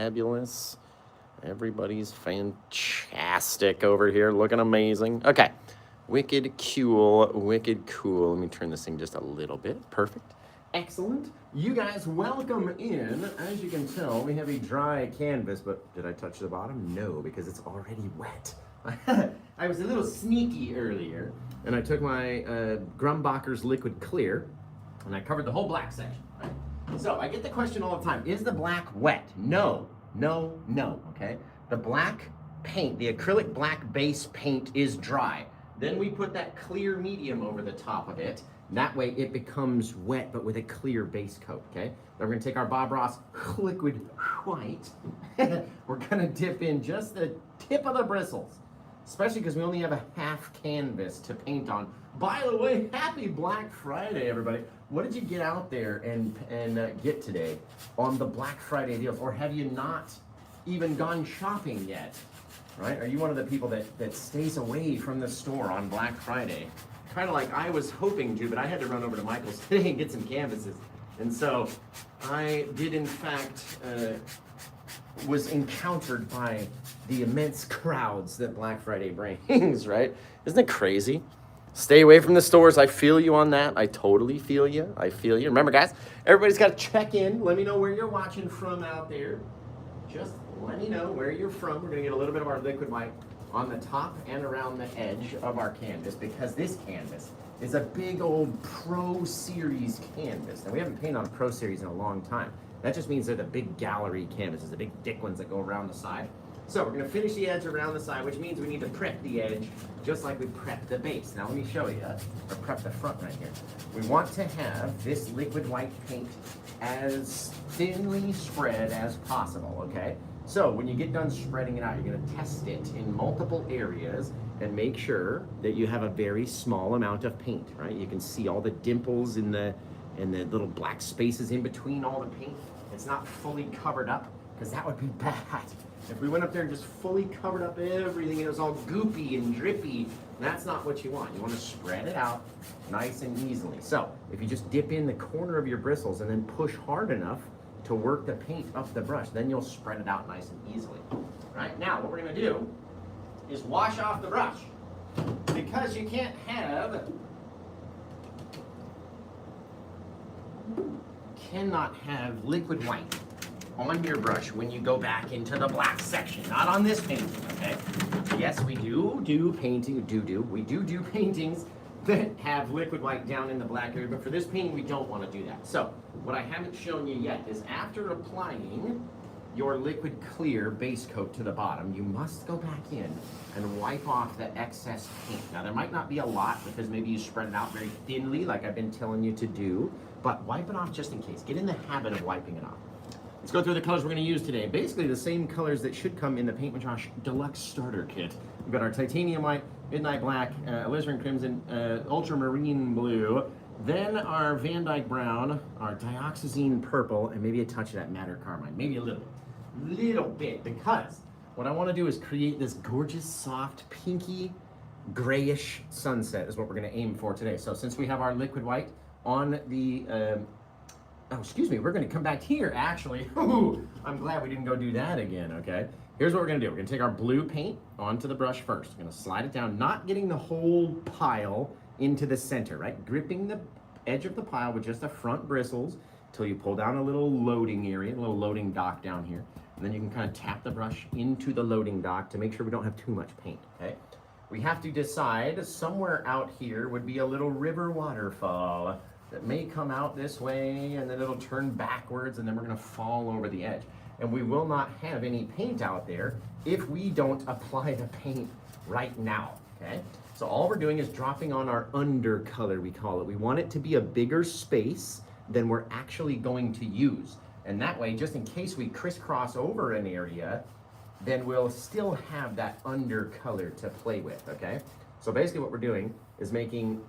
fabulous. Everybody's fantastic over here, looking amazing. Okay, wicked cool, wicked cool. Let me turn this thing just a little bit. Perfect. Excellent. You guys, welcome in. As you can tell, we have a dry canvas, but did I touch the bottom? No, because it's already wet. I was a little sneaky earlier, and I took my Grumbacher's Liquid Clear, and I covered the whole black section, right? So I get the question all the time, is the black wet? No, no, no, okay? The black paint, the acrylic black base paint is dry. Then we put that clear medium over the top of it. That way it becomes wet, but with a clear base coat, okay? Then we're gonna take our Bob Ross liquid white. We're gonna dip in just the tip of the bristles, especially because we only have a half canvas to paint on. By the way, happy Black Friday, everybody. What did you get out there and get today on the Black Friday deals? Or have you not even gone shopping yet, right? Are you one of the people that stays away from the store on Black Friday? Kind of like I was hoping to, but I had to run over to Michael's today and get some canvases. And so I did, in fact, was encountered by the immense crowds that Black Friday brings, right? Isn't it crazy? Stay away from the stores. I feel you on that. I totally feel you. I feel you. Remember, guys, everybody's got to check in. Let me know where you're watching from out there. Just let me know where you're from. We're going to get a little bit of our liquid white on the top and around the edge of our canvas, because this canvas is a big old Pro Series canvas. Now, we haven't painted on a Pro Series in a long time. That just means they're the big gallery canvases, the big thick ones that go around the side. So we're gonna finish the edge around the side, which means we need to prep the edge just like we prep the base. Now let me show you, or prep the front right here. We want to have this liquid white paint as thinly spread as possible, okay? So when you get done spreading it out, you're gonna test it in multiple areas and make sure that you have a very small amount of paint, right? You can see all the dimples in the little black spaces in between all the paint. It's not fully covered up, because that would be bad. If we went up there and just fully covered up everything and it was all goopy and drippy, that's not what you want. You want to spread it out nice and easily. So if you just dip in the corner of your bristles and then push hard enough to work the paint up the brush, then you'll spread it out nice and easily. Right, now what we're going to do is wash off the brush, because you can't cannot have liquid white on your brush when you go back into the black section. Not on this painting, okay? Yes, we do paintings that have liquid white down in the black area, but for this painting, we don't want to do that. So what I haven't shown you yet is after applying your liquid clear base coat to the bottom, you must go back in and wipe off the excess paint. Now, there might not be a lot, because maybe you spread it out very thinly like I've been telling you to do, but wipe it off just in case. Get in the habit of wiping it off. Let's go through the colors we're going to use today. Basically the same colors that should come in the Paint with Josh Deluxe Starter Kit. We've got our Titanium White, Midnight Black, Alizarin Crimson, Ultramarine Blue, then our Van Dyke Brown, our Dioxazine Purple, and maybe a touch of that Madder Carmine. Maybe a little bit, because what I want to do is create this gorgeous, soft, pinky, grayish sunset is what we're going to aim for today. So since we have our liquid white on the we're going to come back here, actually. Ooh, I'm glad we didn't go do that again, okay? Here's what we're going to do. We're going to take our blue paint onto the brush first. We're going to slide it down, not getting the whole pile into the center, right? Gripping the edge of the pile with just the front bristles until you pull down a little loading area, a little loading dock down here. And then you can kind of tap the brush into the loading dock to make sure we don't have too much paint, okay? We have to decide somewhere out here would be a little river waterfall that may come out this way, and then it'll turn backwards, and then we're gonna fall over the edge. And we will not have any paint out there if we don't apply the paint right now, okay? So all we're doing is dropping on our undercolor, we call it. We want it to be a bigger space than we're actually going to use. And that way, just in case we crisscross over an area, then we'll still have that undercolor to play with, okay? So basically what we're doing is making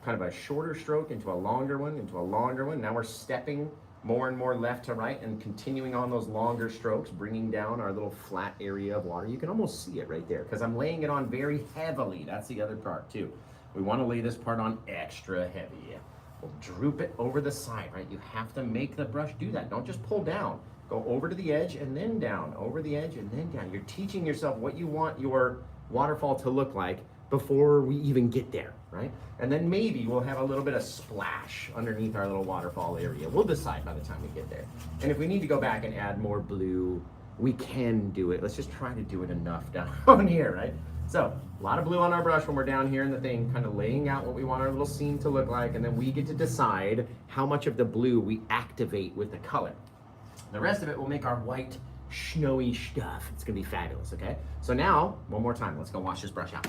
kind of a shorter stroke into a longer one, into a longer one. Now we're stepping more and more left to right and continuing on those longer strokes, bringing down our little flat area of water. You can almost see it right there because I'm laying it on very heavily. That's the other part too. We want to lay this part on extra heavy. We'll droop it over the side, right? You have to make the brush do that. Don't just pull down. Go over to the edge and then down, over the edge and then down. You're teaching yourself what you want your waterfall to look like before we even get there, right? And then maybe we'll have a little bit of splash underneath our little waterfall area. We'll decide by the time we get there. And if we need to go back and add more blue, we can do it. Let's just try to do it enough down here, right? So a lot of blue on our brush when we're down here in the thing, kind of laying out what we want our little scene to look like, and then we get to decide how much of the blue we activate with the color. The rest of it will make our white, snowy stuff. It's gonna be fabulous, okay? So now, one more time, let's go wash this brush out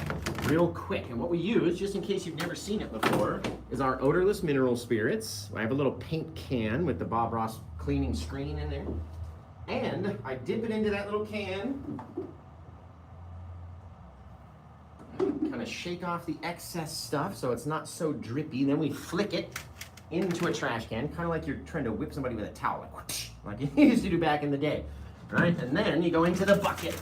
real quick. And what we use, just in case you've never seen it before, is our odorless mineral spirits. I have a little paint can with the Bob Ross cleaning screen in there. And I dip it into that little can, kind of shake off the excess stuff so it's not so drippy. Then we flick it into a trash can, kind of like you're trying to whip somebody with a towel, like whoosh, like you used to do back in the day, right? And then you go into the bucket,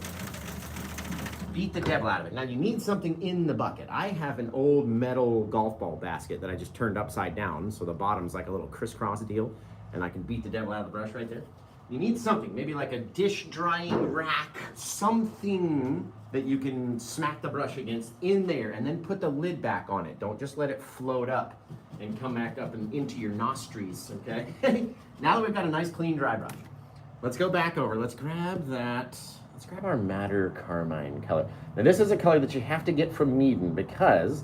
beat the devil out of it. Now you need something in the bucket. I have an old metal golf ball basket that I just turned upside down, so the bottom's like a little crisscross deal, and I can beat the devil out of the brush right there. You need something, maybe like a dish drying rack, something that you can smack the brush against in there, and then put the lid back on it. Don't just let it float up and come back up and into your nostrils, okay? Now that we've got a nice clean dry brush, let's go back over. Let's grab our madder carmine color. Now this is a color that you have to get from Meaden because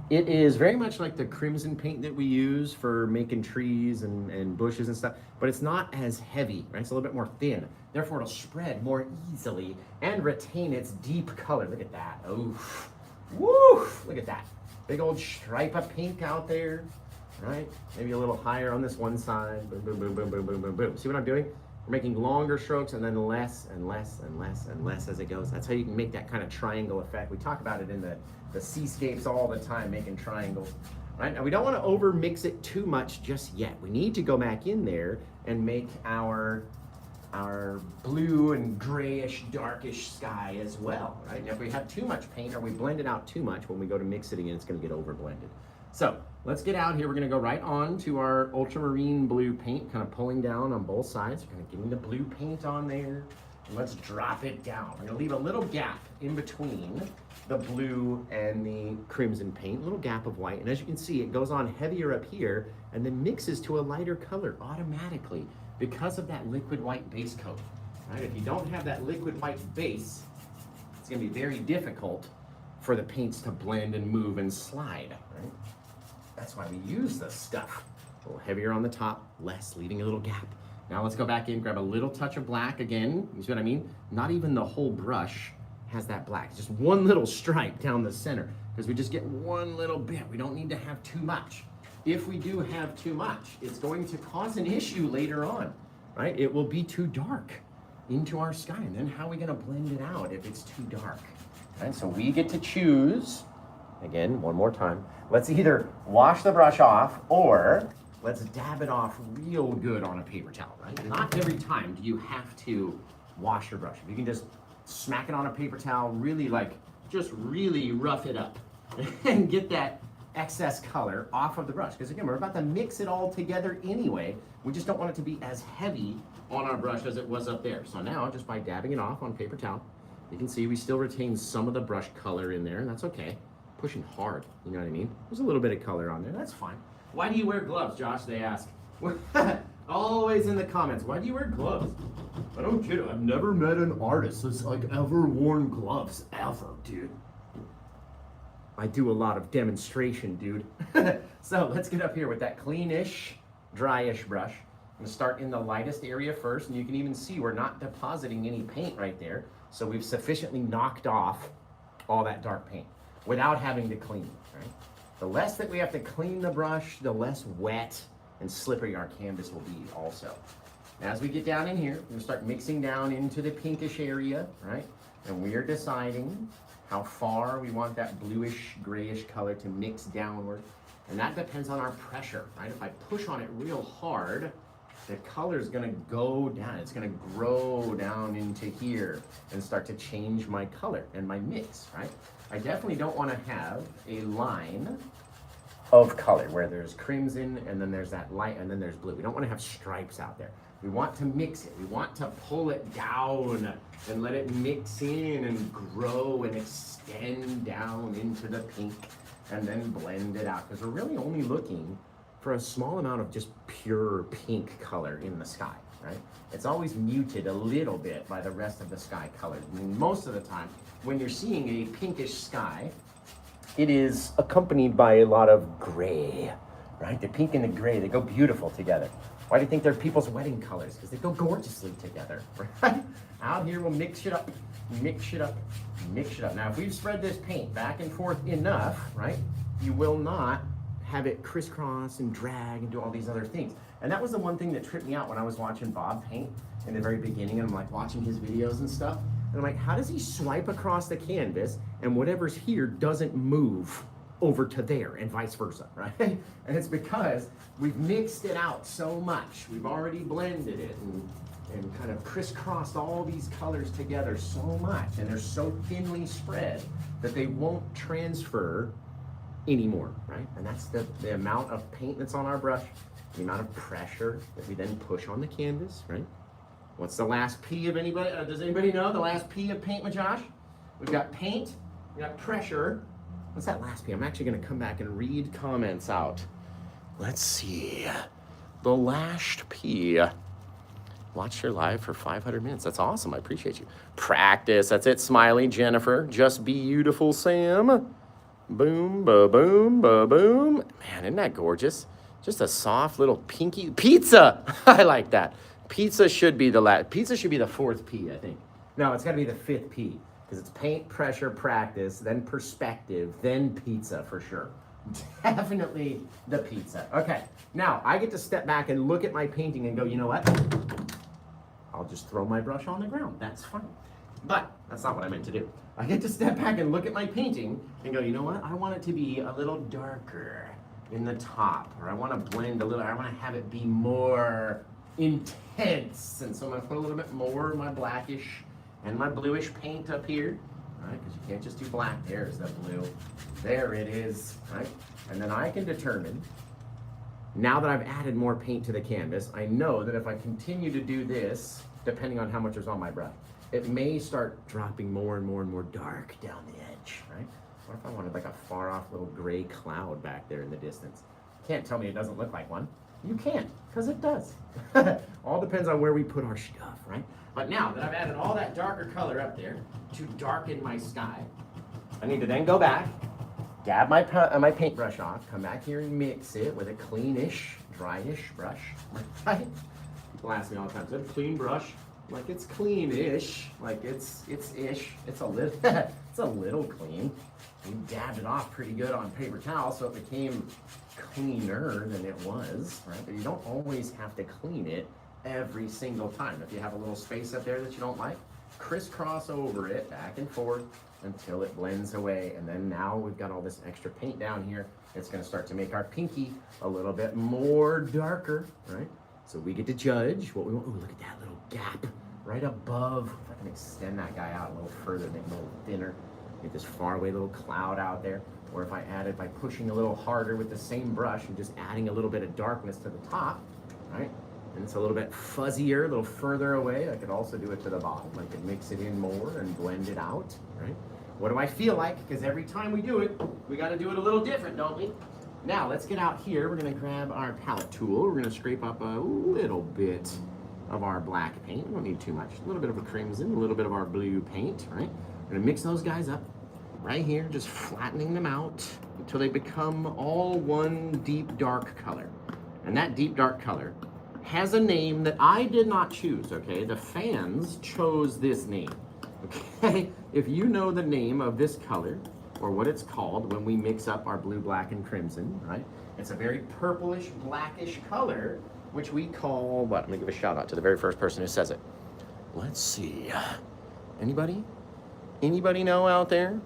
it is very much like the crimson paint that we use for making trees and bushes and stuff, but it's not as heavy, right? It's a little bit more thin. Therefore, it'll spread more easily and retain its deep color. Look at that. Oof. Woo! Look at that. Big old stripe of pink out there, right? Maybe a little higher on this one side. Boom, boom, boom, boom, boom, boom, boom, boom. See what I'm doing? We're making longer strokes and then less and less and less and less as it goes. That's how you can make that kind of triangle effect. We talk about it in the seascapes all the time, making triangles. Right? Now we don't want to over mix it too much just yet. We need to go back in there and make our blue and grayish, darkish sky as well, right? Now if we have too much paint or we blend it out too much, when we go to mix it again, it's gonna get over blended. So let's get out here. We're gonna go right on to our ultramarine blue paint, kind of pulling down on both sides. We're gonna get the blue paint on there, and let's drop it down. We're gonna leave a little gap in between the blue and the crimson paint, a little gap of white. And as you can see, it goes on heavier up here and then mixes to a lighter color automatically because of that liquid white base coat, right? If you don't have that liquid white base, it's gonna be very difficult for the paints to blend and move and slide, right? That's why we use this stuff. A little heavier on the top, less, leaving a little gap. Now let's go back in, grab a little touch of black again. You see what I mean? Not even the whole brush has that black. It's just one little stripe down the center because we just get one little bit. We don't need to have too much. If we do have too much, it's going to cause an issue later on, right? It will be too dark into our sky. And then how are we gonna blend it out if it's too dark? Right? So we get to choose, again, one more time. Let's either wash the brush off or let's dab it off real good on a paper towel, right? Not every time do you have to wash your brush. If you can just smack it on a paper towel, really just really rough it up and get that excess color off of the brush. Because again, we're about to mix it all together anyway. We just don't want it to be as heavy on our brush as it was up there. So now, just by dabbing it off on paper towel, you can see we still retain some of the brush color in there, and that's okay. Pushing hard, you know what I mean? There's a little bit of color on there, that's fine. Why do you wear gloves, Josh, they ask. Always in the comments, why do you wear gloves? I don't get it, I've never met an artist that's ever worn gloves, ever, dude. I do a lot of demonstration, dude. So let's get up here with that cleanish, dryish brush. I'm gonna start in the lightest area first, and you can even see we're not depositing any paint right there. So we've sufficiently knocked off all that dark paint without having to clean it, right? The less that we have to clean the brush, the less wet and slippery our canvas will be also. As we get down in here, we're gonna start mixing down into the pinkish area, right? And we are deciding how far we want that bluish, grayish color to mix downward. And that depends on our pressure, right? If I push on it real hard, the color is gonna go down. It's gonna grow down into here and start to change my color and my mix, right? I definitely don't wanna have a line of color where there's crimson and then there's that light and then there's blue. We don't wanna have stripes out there. We want to mix it. We want to pull it down and let it mix in and grow and extend down into the pink and then blend it out. Because we're really only looking for a small amount of just pure pink color in the sky, right? It's always muted a little bit by the rest of the sky colors. I mean, most of the time, when you're seeing a pinkish sky, it is accompanied by a lot of gray, right? The pink and the gray, they go beautiful together. Why do you think they're people's wedding colors? Because they go gorgeously together, right? Out here, we'll mix it up, mix it up, mix it up. Now, if we've spread this paint back and forth enough, right, you will not have it crisscross and drag and do all these other things. And that was the one thing that tripped me out when I was watching Bob paint in the very beginning, and I'm like watching his videos and stuff. And I'm like, how does he swipe across the canvas and whatever's here doesn't move over to there and vice versa, right? And it's because we've mixed it out so much. We've already blended it and kind of crisscrossed all these colors together so much, and they're so thinly spread that they won't transfer anymore, right? And that's the amount of paint that's on our brush, the amount of pressure that we then push on the canvas, right? What's the last P of anybody? Does anybody know the last P of paint with Josh? We've got paint, we've got pressure. What's that last P? I'm actually gonna come back and read comments out. Let's see. The last P. Watch your live for 500 minutes. That's awesome, I appreciate you. Practice, that's it, Smiley, Jennifer. Just be beautiful, Sam. Boom, ba-boom, ba-boom. Man, isn't that gorgeous? Just a soft little pinky pizza. I like that. Pizza should be pizza should be the fourth P, I think. No, it's gotta be the fifth P, because it's paint, pressure, practice, then perspective, then pizza for sure. Definitely the pizza. Okay, now I get to step back and look at my painting and go, you know what? I'll just throw my brush on the ground. That's fine. But that's not what I meant to do. I get to step back and look at my painting and go, you know what? I want it to be a little darker in the top, or I want to blend a little, I want to have it be more intense. And so I'm going to put a little bit more of my blackish and my bluish paint up here, right? Because you can't just do black. There's the blue. There it is, right? And then I can determine, now that I've added more paint to the canvas, I know that if I continue to do this, depending on how much is on my brush, it may start dropping more and more and more dark down the edge, right? What if I wanted like a far off little gray cloud back there in the distance? Can't tell me it doesn't look like one. You can't, because it does. All depends on where we put our stuff, right? But now that I've added all that darker color up there to darken my sky, I need to then go back, dab my paintbrush off, come back here and mix it with a cleanish, dryish brush, right? People ask me all the time, is that a clean brush? Like, it's clean-ish, like it's ish, it's a little clean. We dabbed it off pretty good on paper towel, so it became cleaner than it was, right? But you don't always have to clean it every single time. If you have a little space up there that you don't like, crisscross over it back and forth until it blends away. And then now we've got all this extra paint down here. It's gonna start to make our pinky a little bit more darker, right? So we get to judge what we want. Ooh, look at that little gap right above. If I can extend that guy out a little further, make it a little thinner, get this faraway little cloud out there. Or if I added by pushing a little harder with the same brush and just adding a little bit of darkness to the top, right? And it's a little bit fuzzier, a little further away. I could also do it to the bottom. I could mix it in more and blend it out, right? What do I feel like? Because every time we do it, we got to do it a little different, don't we? Now, let's get out here. We're going to grab our palette tool. We're going to scrape up a little bit of our black paint. We don't need too much. A little bit of a crimson, a little bit of our blue paint, right? We're going to mix those guys up right here, just flattening them out until they become all one deep dark color. And that deep dark color has a name that I did not choose, okay? The fans chose this name, okay? If you know the name of this color, or what it's called when we mix up our blue, black, and crimson, right? It's a very purplish, blackish color, which we call, what? Let me give a shout out to the very first person who says it. Let's see. Anybody? Anybody know out there?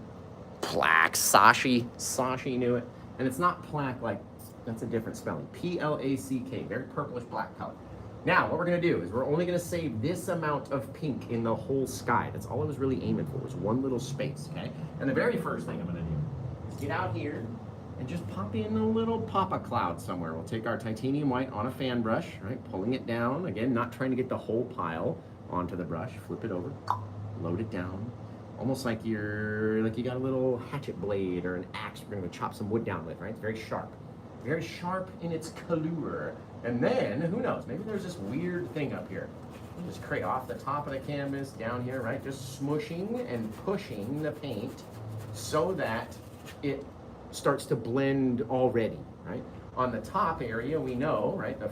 Plaque, Sashi. Sashi knew it. And it's not plaque like, that's a different spelling. P-L-A-C-K, very purplish black color. Now, what we're gonna do is we're only gonna save this amount of pink in the whole sky. That's all I was really aiming for, was one little space, okay? And the very first thing I'm gonna do is get out here and just pop in a little pop-a cloud somewhere. We'll take our titanium white on a fan brush, right? Pulling it down. Again, not trying to get the whole pile onto the brush. Flip it over, load it down. Almost like you got a little hatchet blade or an axe you're gonna chop some wood down with, right? It's very sharp. Very sharp in its caliber. And then, who knows, maybe there's this weird thing up here. Just create off the top of the canvas, down here, right? Just smushing and pushing the paint so that it starts to blend already, right? On the top area, we know, right, the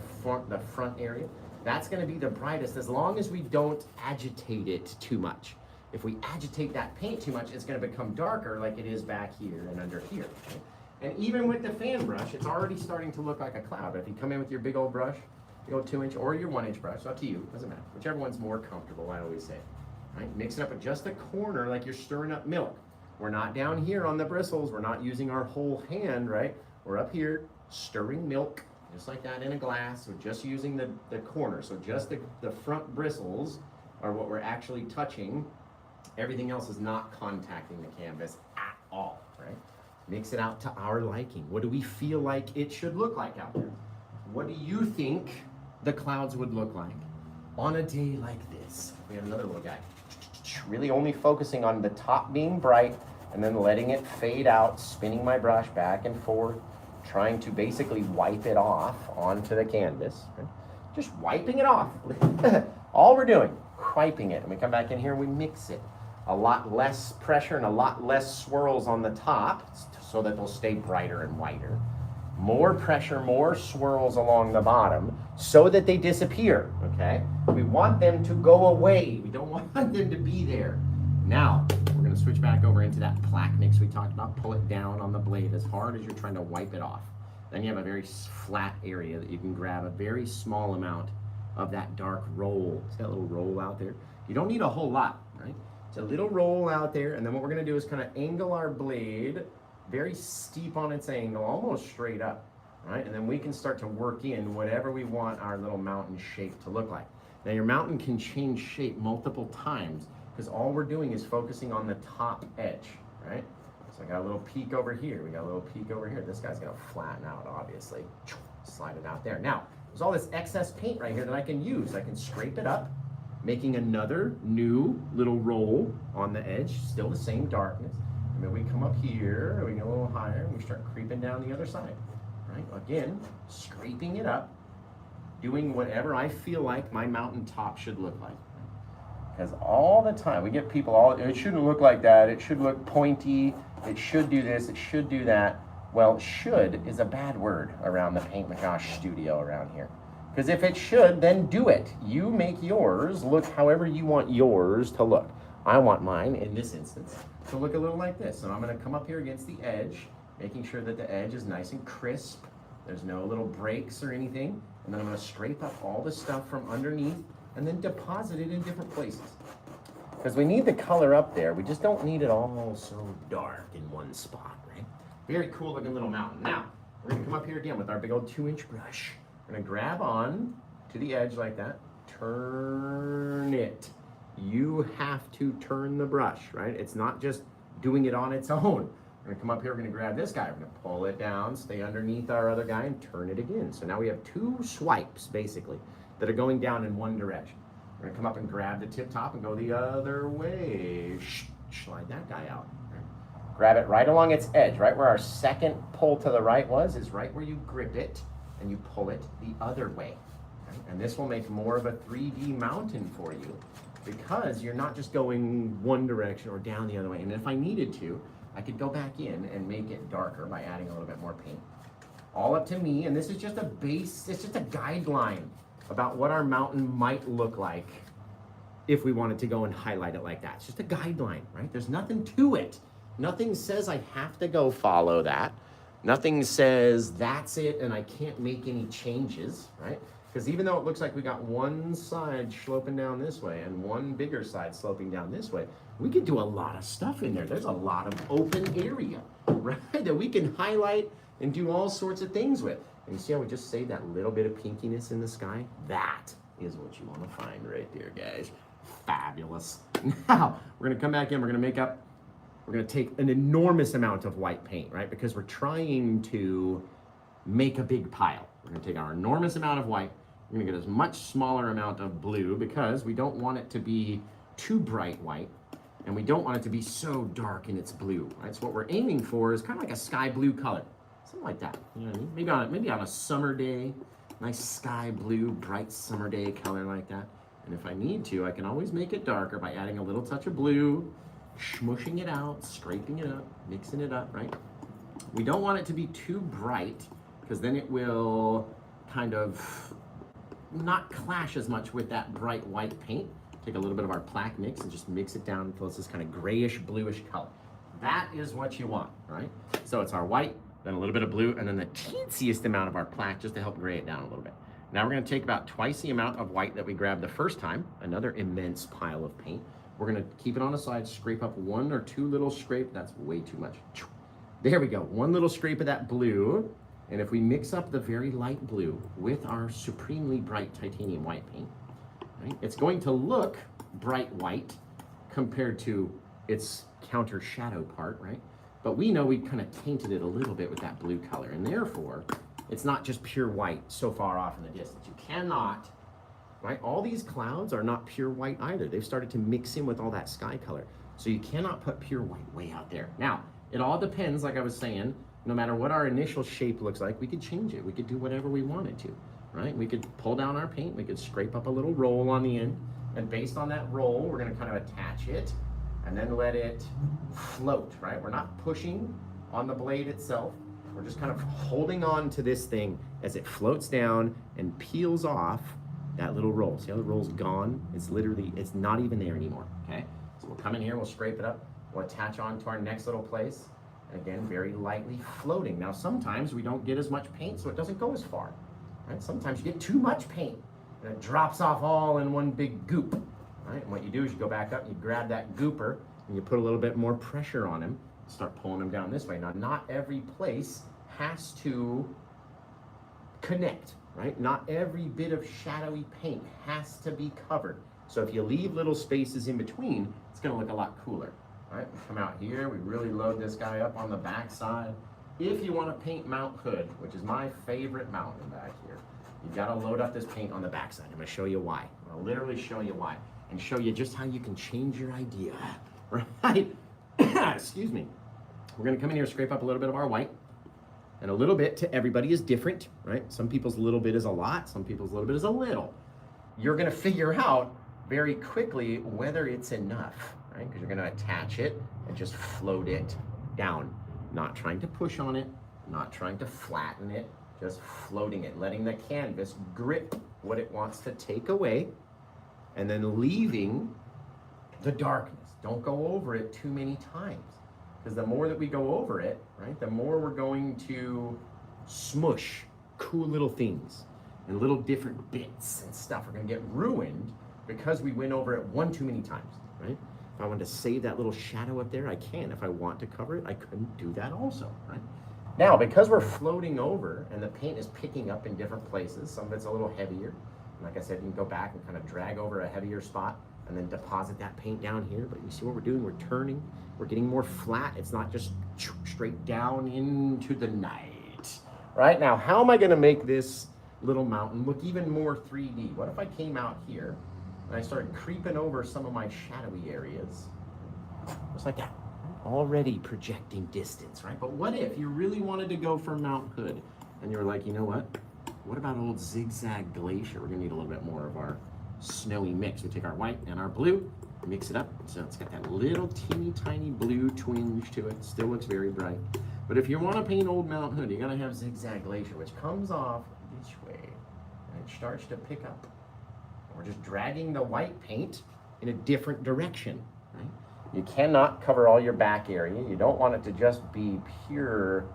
front area, that's gonna be the brightest as long as we don't agitate it too much. If we agitate that paint too much, it's gonna become darker like it is back here and under here, right? And even with the fan brush, it's already starting to look like a cloud. But if you come in with your big old brush, big old 2-inch or your 1-inch brush, up to you, doesn't matter. Whichever one's more comfortable, I always say. Right? Mix it up at just the corner like you're stirring up milk. We're not down here on the bristles. We're not using our whole hand, right? We're up here stirring milk, just like that in a glass. We're just using the corner. So just the front bristles are what we're actually touching. Everything else is not contacting the canvas at all, right? Mix it out to our liking. What do we feel like it should look like out there? What do you think the clouds would look like on a day like this? We have another little guy. Really only focusing on the top being bright and then letting it fade out, spinning my brush back and forth, trying to basically wipe it off onto the canvas. Right? Just wiping it off. All we're doing, wiping it. And we come back in here and we mix it. A lot less pressure and a lot less swirls on the top so that they'll stay brighter and whiter. More pressure, more swirls along the bottom so that they disappear, okay? We want them to go away. We don't want them to be there. Now, we're gonna switch back over into that plaque mix we talked about. Pull it down on the blade as hard as you're trying to wipe it off. Then you have a very flat area that you can grab a very small amount of that dark roll. See that little roll out there? You don't need a whole lot, right? It's a little roll out there, and then what we're gonna do is kind of angle our blade very steep on its angle, almost straight up, right? And then we can start to work in whatever we want our little mountain shape to look like. Now your mountain can change shape multiple times because all we're doing is focusing on the top edge, right? So I got a little peak over here, we got a little peak over here. This guy's gonna flatten out, obviously. Slide it out there. Now, there's all this excess paint right here that I can use. I can scrape it up, making another new little roll on the edge, still the same darkness. And then we come up here, we get a little higher, and we start creeping down the other side, right? Again, scraping it up, doing whatever I feel like my mountain top should look like. Because all the time, we get people, it shouldn't look like that, it should look pointy, it should do this, it should do that. Well, should is a bad word around the Paint Magosh studio around here. Because if it should, then do it. You make yours look however you want yours to look. I want mine, in this instance, to look a little like this. So I'm gonna come up here against the edge, making sure that the edge is nice and crisp. There's no little breaks or anything. And then I'm gonna scrape up all the stuff from underneath and then deposit it in different places. Because we need the color up there. We just don't need it all so dark in one spot, right? Very cool looking little mountain. Now, we're gonna come up here again with our big old 2-inch brush. We're gonna grab on to the edge like that, turn it. You have to turn the brush, right? It's not just doing it on its own. We're gonna come up here, we're gonna grab this guy, we're gonna pull it down, stay underneath our other guy and turn it again. So now we have 2 swipes, basically, that are going down in one direction. We're gonna come up and grab the tip top and go the other way. Slide that guy out. Right? Grab it right along its edge, right where our second pull to the right was, is right where you grip it and you pull it the other way. Right? And this will make more of a 3D mountain for you because you're not just going one direction or down the other way. And if I needed to, I could go back in and make it darker by adding a little bit more paint. All up to me, and this is just a base, it's just a guideline about what our mountain might look like if we wanted to go and highlight it like that. It's just a guideline, right? There's nothing to it. Nothing says I have to go follow that. Nothing says that's it and I can't make any changes, right? Because even though it looks like we got one side sloping down this way and one bigger side sloping down this way, we could do a lot of stuff in there. There's a lot of open area, right? That we can highlight and do all sorts of things with. And you see how we just saved that little bit of pinkiness in the sky? That is what you want to find right there, guys. Fabulous. Now, we're gonna come back in, we're gonna make up we're gonna take an enormous amount of white paint, right? Because we're trying to make a big pile. We're gonna take our enormous amount of white, we're gonna get a much smaller amount of blue because we don't want it to be too bright white, and we don't want it to be so dark in its blue, right? So what we're aiming for is kind of like a sky blue color, something like that. You know what I mean? Maybe on a summer day, nice sky blue, bright summer day color like that. And if I need to, I can always make it darker by adding a little touch of blue, smushing it out, scraping it up, mixing it up, right? We don't want it to be too bright because then it will kind of not clash as much with that bright white paint. Take a little bit of our plaque mix and just mix it down until it's this kind of grayish, bluish color. That is what you want, right? So it's our white, then a little bit of blue, and then the teensiest amount of our plaque just to help gray it down a little bit. Now we're gonna take about twice the amount of white that we grabbed the first time, another immense pile of paint. We're gonna keep it on the side, scrape up 1 or 2 little scrape, that's way too much. There we go, 1 little scrape of that blue, and if we mix up the very light blue with our supremely bright titanium white paint, right, it's going to look bright white compared to its counter shadow part, right? But we know we kind of tainted it a little bit with that blue color, and therefore, it's not just pure white so far off in the distance. You cannot, right? All these clouds are not pure white either. They've started to mix in with all that sky color. So you cannot put pure white way out there. Now, it all depends, like I was saying, no matter what our initial shape looks like, we could change it. We could do whatever we wanted to, right? We could pull down our paint, we could scrape up a little roll on the end, and based on that roll, we're gonna kind of attach it and then let it float, right? We're not pushing on the blade itself. We're just kind of holding on to this thing as it floats down and peels off that little roll. See how the roll's gone? It's literally, it's not even there anymore, okay? So we'll come in here, we'll scrape it up, we'll attach on to our next little place, and again, very lightly floating. Now, sometimes we don't get as much paint, so it doesn't go as far, right? Sometimes you get too much paint, and it drops off all in one big goop, right? And what you do is you go back up, and you grab that gooper, and you put a little bit more pressure on him, start pulling them down this way. Now, not every place has to connect, right? Not every bit of shadowy paint has to be covered. So if you leave little spaces in between, it's gonna look a lot cooler, right? We come out here, we really load this guy up on the back side. If you wanna paint Mount Hood, which is my favorite mountain back here, you gotta load up this paint on the back side. I'm gonna show you why. I'm gonna literally show you why and show you just how you can change your idea, right? Excuse me. We're gonna come in here, scrape up a little bit of our white, and a little bit to everybody is different, right? Some people's little bit is a lot, some people's little bit is a little. You're gonna figure out very quickly whether it's enough, right? Because you're gonna attach it and just float it down. Not trying to push on it, not trying to flatten it, just floating it, letting the canvas grip what it wants to take away, and then leaving the darkness. Don't go over it too many times. Because the more that we go over it, right, the more we're going to smush cool little things and little different bits and stuff are gonna get ruined because we went over it one too many times, right? If I wanted to save that little shadow up there, I can. If I want to cover it, I couldn't do that also, right? Now, because we're floating over and the paint is picking up in different places, some of it's a little heavier. Like I said, you can go back and kind of drag over a heavier spot and then deposit that paint down here. But you see what we're doing? We're turning, we're getting more flat. It's not just straight down into the night. Right now, how am I gonna make this little mountain look even more 3D? What if I came out here and I started creeping over some of my shadowy areas? Just like that, already projecting distance, right? But what if you really wanted to go for Mount Hood and you were like, you know what about old Zigzag Glacier? We're gonna need a little bit more of our snowy mix. We take our white and our blue, mix it up, so it's got that little teeny tiny blue twinge to it. Still looks very bright. But if you want to paint old Mount Hood, you gotta have Zigzag Glacier, which comes off this way, and it starts to pick up. We're just dragging the white paint in a different direction, right? You cannot cover all your back area. You don't want it to just be pure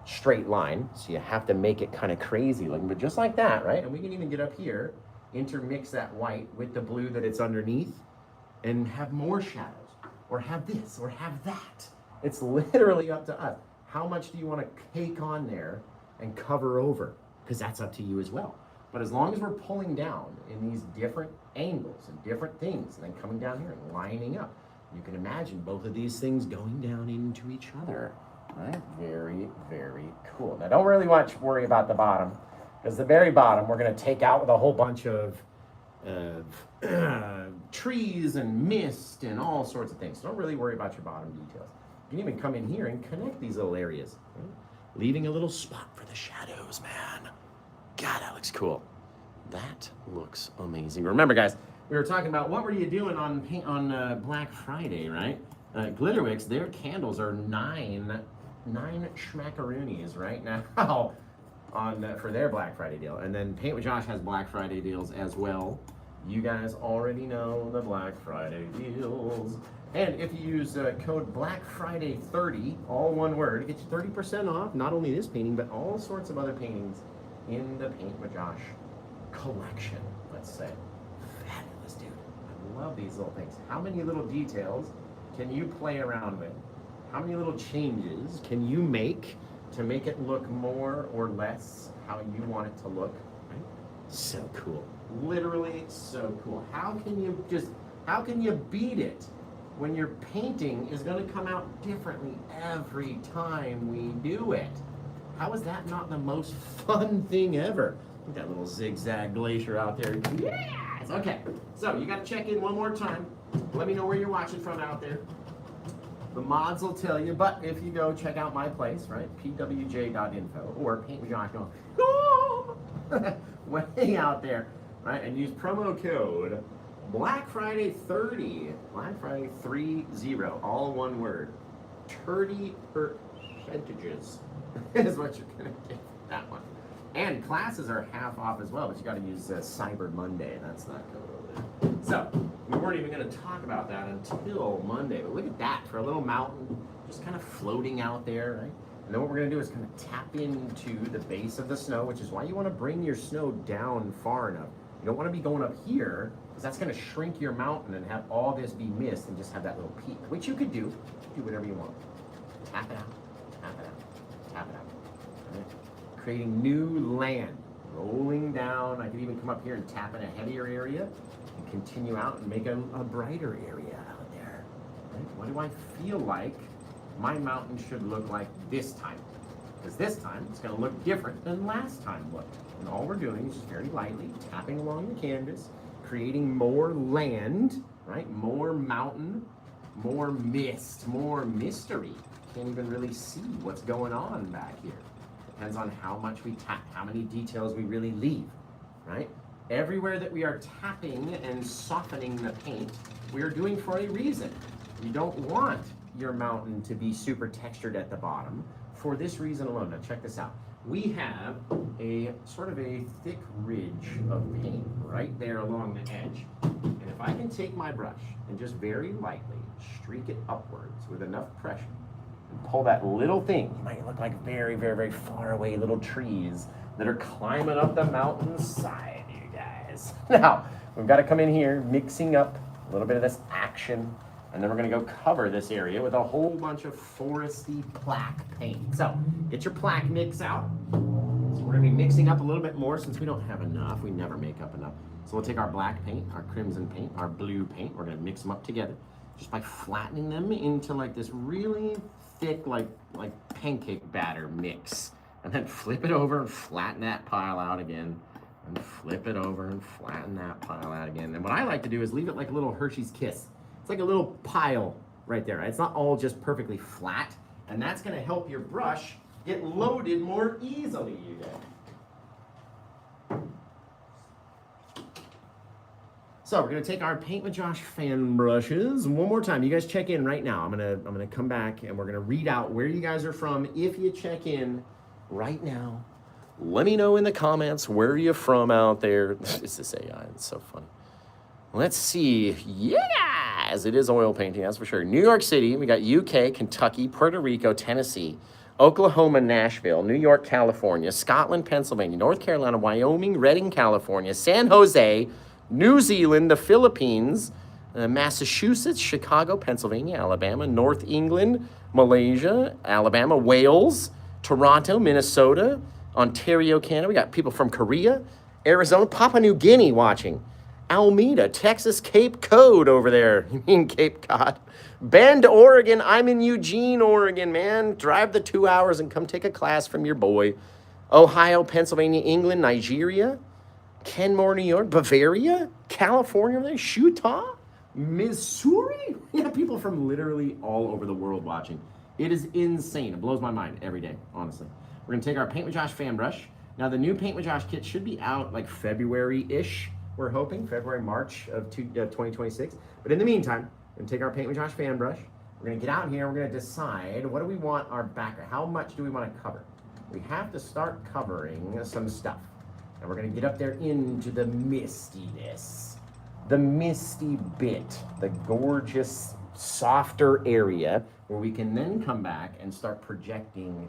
straight line, so you have to make it kind of crazy looking, but just like that, right? And we can even get up here, intermix that white with the blue that it's underneath, and have more shadows, or have this, or have that. It's literally up to us. How much do you want to cake on there and cover over? Because that's up to you as well. But as long as we're pulling down in these different angles and different things, and then coming down here and lining up, you can imagine both of these things going down into each other. Right? Very, very cool. Now, don't really worry about the bottom, because the very bottom we're going to take out with a whole bunch of trees and mist and all sorts of things. So don't really worry about your bottom details. You can even come in here and connect these little areas, right? Leaving a little spot for the shadows, man. God, that looks cool. That looks amazing. Remember, guys, we were talking about what were you doing on Black Friday, right? Glitterwix, their candles are nine schmackaroonies right now for their Black Friday deal. And then Paint with Josh has Black Friday deals as well. You guys already know the Black Friday deals. And if you use code BLACKFRIDAY30, all one word, it gets you 30% off, not only this painting, but all sorts of other paintings in the Paint with Josh collection, let's say. Fabulous, dude. I love these little things. How many little details can you play around with? How many little changes can you make to make it look more or less how you want it to look? Right? So cool. Literally so cool. How can you beat it when your painting is going to come out differently every time we do it? How is that not the most fun thing ever? Look at that little zigzag glacier out there. Yes! Okay, so you got to check in one more time. Let me know where you're watching from out there. The mods will tell you, but if you go check out my place, right, pwj.info or paintwithjosh.com, way out there, right, and use promo code Black Friday 30, Black Friday 30, all one word, 30% is what you're gonna get for that one. And classes are half off as well, but you got to use Cyber Monday. That's not code over there. So we weren't even going to talk about that until Monday. But look at that for a little mountain, just kind of floating out there, right? And then what we're going to do is kind of tap into the base of the snow, which is why you want to bring your snow down far enough. You don't want to be going up here, because that's going to shrink your mountain and have all this be mist and just have that little peak, which you could do. Do whatever you want. Tap it out, tap it out, tap it out. Right? Creating new land, rolling down. I could even come up here and tap in a heavier area and continue out and make a brighter area out there. Right? What do I feel like my mountain should look like this time? Because this time it's going to look different than last time looked. And all we're doing is just very lightly tapping along the canvas, creating more land, right? More mountain, more mist, more mystery. Can't even really see what's going on back here. Depends on how much we tap, how many details we really leave, right? Everywhere that we are tapping and softening the paint, we are doing for a reason. You don't want your mountain to be super textured at the bottom for this reason alone. Now check this out. We have a sort of a thick ridge of paint right there along the edge. And if I can take my brush and just very lightly streak it upwards with enough pressure, and pull that little thing, you might look like very, very, very far away little trees that are climbing up the mountainside, you guys. Now, we've got to come in here, mixing up a little bit of this action, and then we're going to go cover this area with a whole bunch of foresty plaque paint. So, get your plaque mix out. So we're going to be mixing up a little bit more since we don't have enough. We never make up enough. So we'll take our black paint, our crimson paint, our blue paint. We're going to mix them up together just by flattening them into like this really thick, like pancake batter mix, and then flip it over and flatten that pile out again, and flip it over and flatten that pile out again. And what I like to do is leave it like a little Hershey's Kiss. It's like a little pile right there, right? It's not all just perfectly flat, and that's going to help your brush get loaded more easily, you guys. So we're gonna take our Paint with Josh fan brushes one more time. You guys check in right now. I'm gonna come back and we're gonna read out where you guys are from. If you check in right now, let me know in the comments where you're from out there. It's this AI, it's so funny. Let's see. Yes, it is oil painting, that's for sure. New York City, we got UK, Kentucky, Puerto Rico, Tennessee, Oklahoma, Nashville, New York, California, Scotland, Pennsylvania, North Carolina, Wyoming, Redding, California, San Jose, New Zealand, the Philippines, Massachusetts, Chicago, Pennsylvania, Alabama, North England, Malaysia, Alabama, Wales, Toronto, Minnesota, Ontario, Canada. We got people from Korea, Arizona, Papua New Guinea watching. Alameda, Texas, Cape Cod over there. You mean Cape Cod? Bend, Oregon. I'm in Eugene, Oregon, man. Drive the 2 hours and come take a class from your boy. Ohio, Pennsylvania, England, Nigeria, Kenmore, New York, Bavaria, California, Utah, Missouri. Yeah, people from literally all over the world watching. It is insane. It blows my mind every day, honestly. We're going to take our Paint with Josh fan brush. Now, the new Paint with Josh kit should be out like February-ish. We're hoping February, March of 2026. But in the meantime, we're gonna take our Paint with Josh fan brush. We're gonna get out here. We're gonna decide what do we want our background. How much do we want to cover? We have to start covering some stuff, and we're gonna get up there into the mistiness, the misty bit, the gorgeous, softer area where we can then come back and start projecting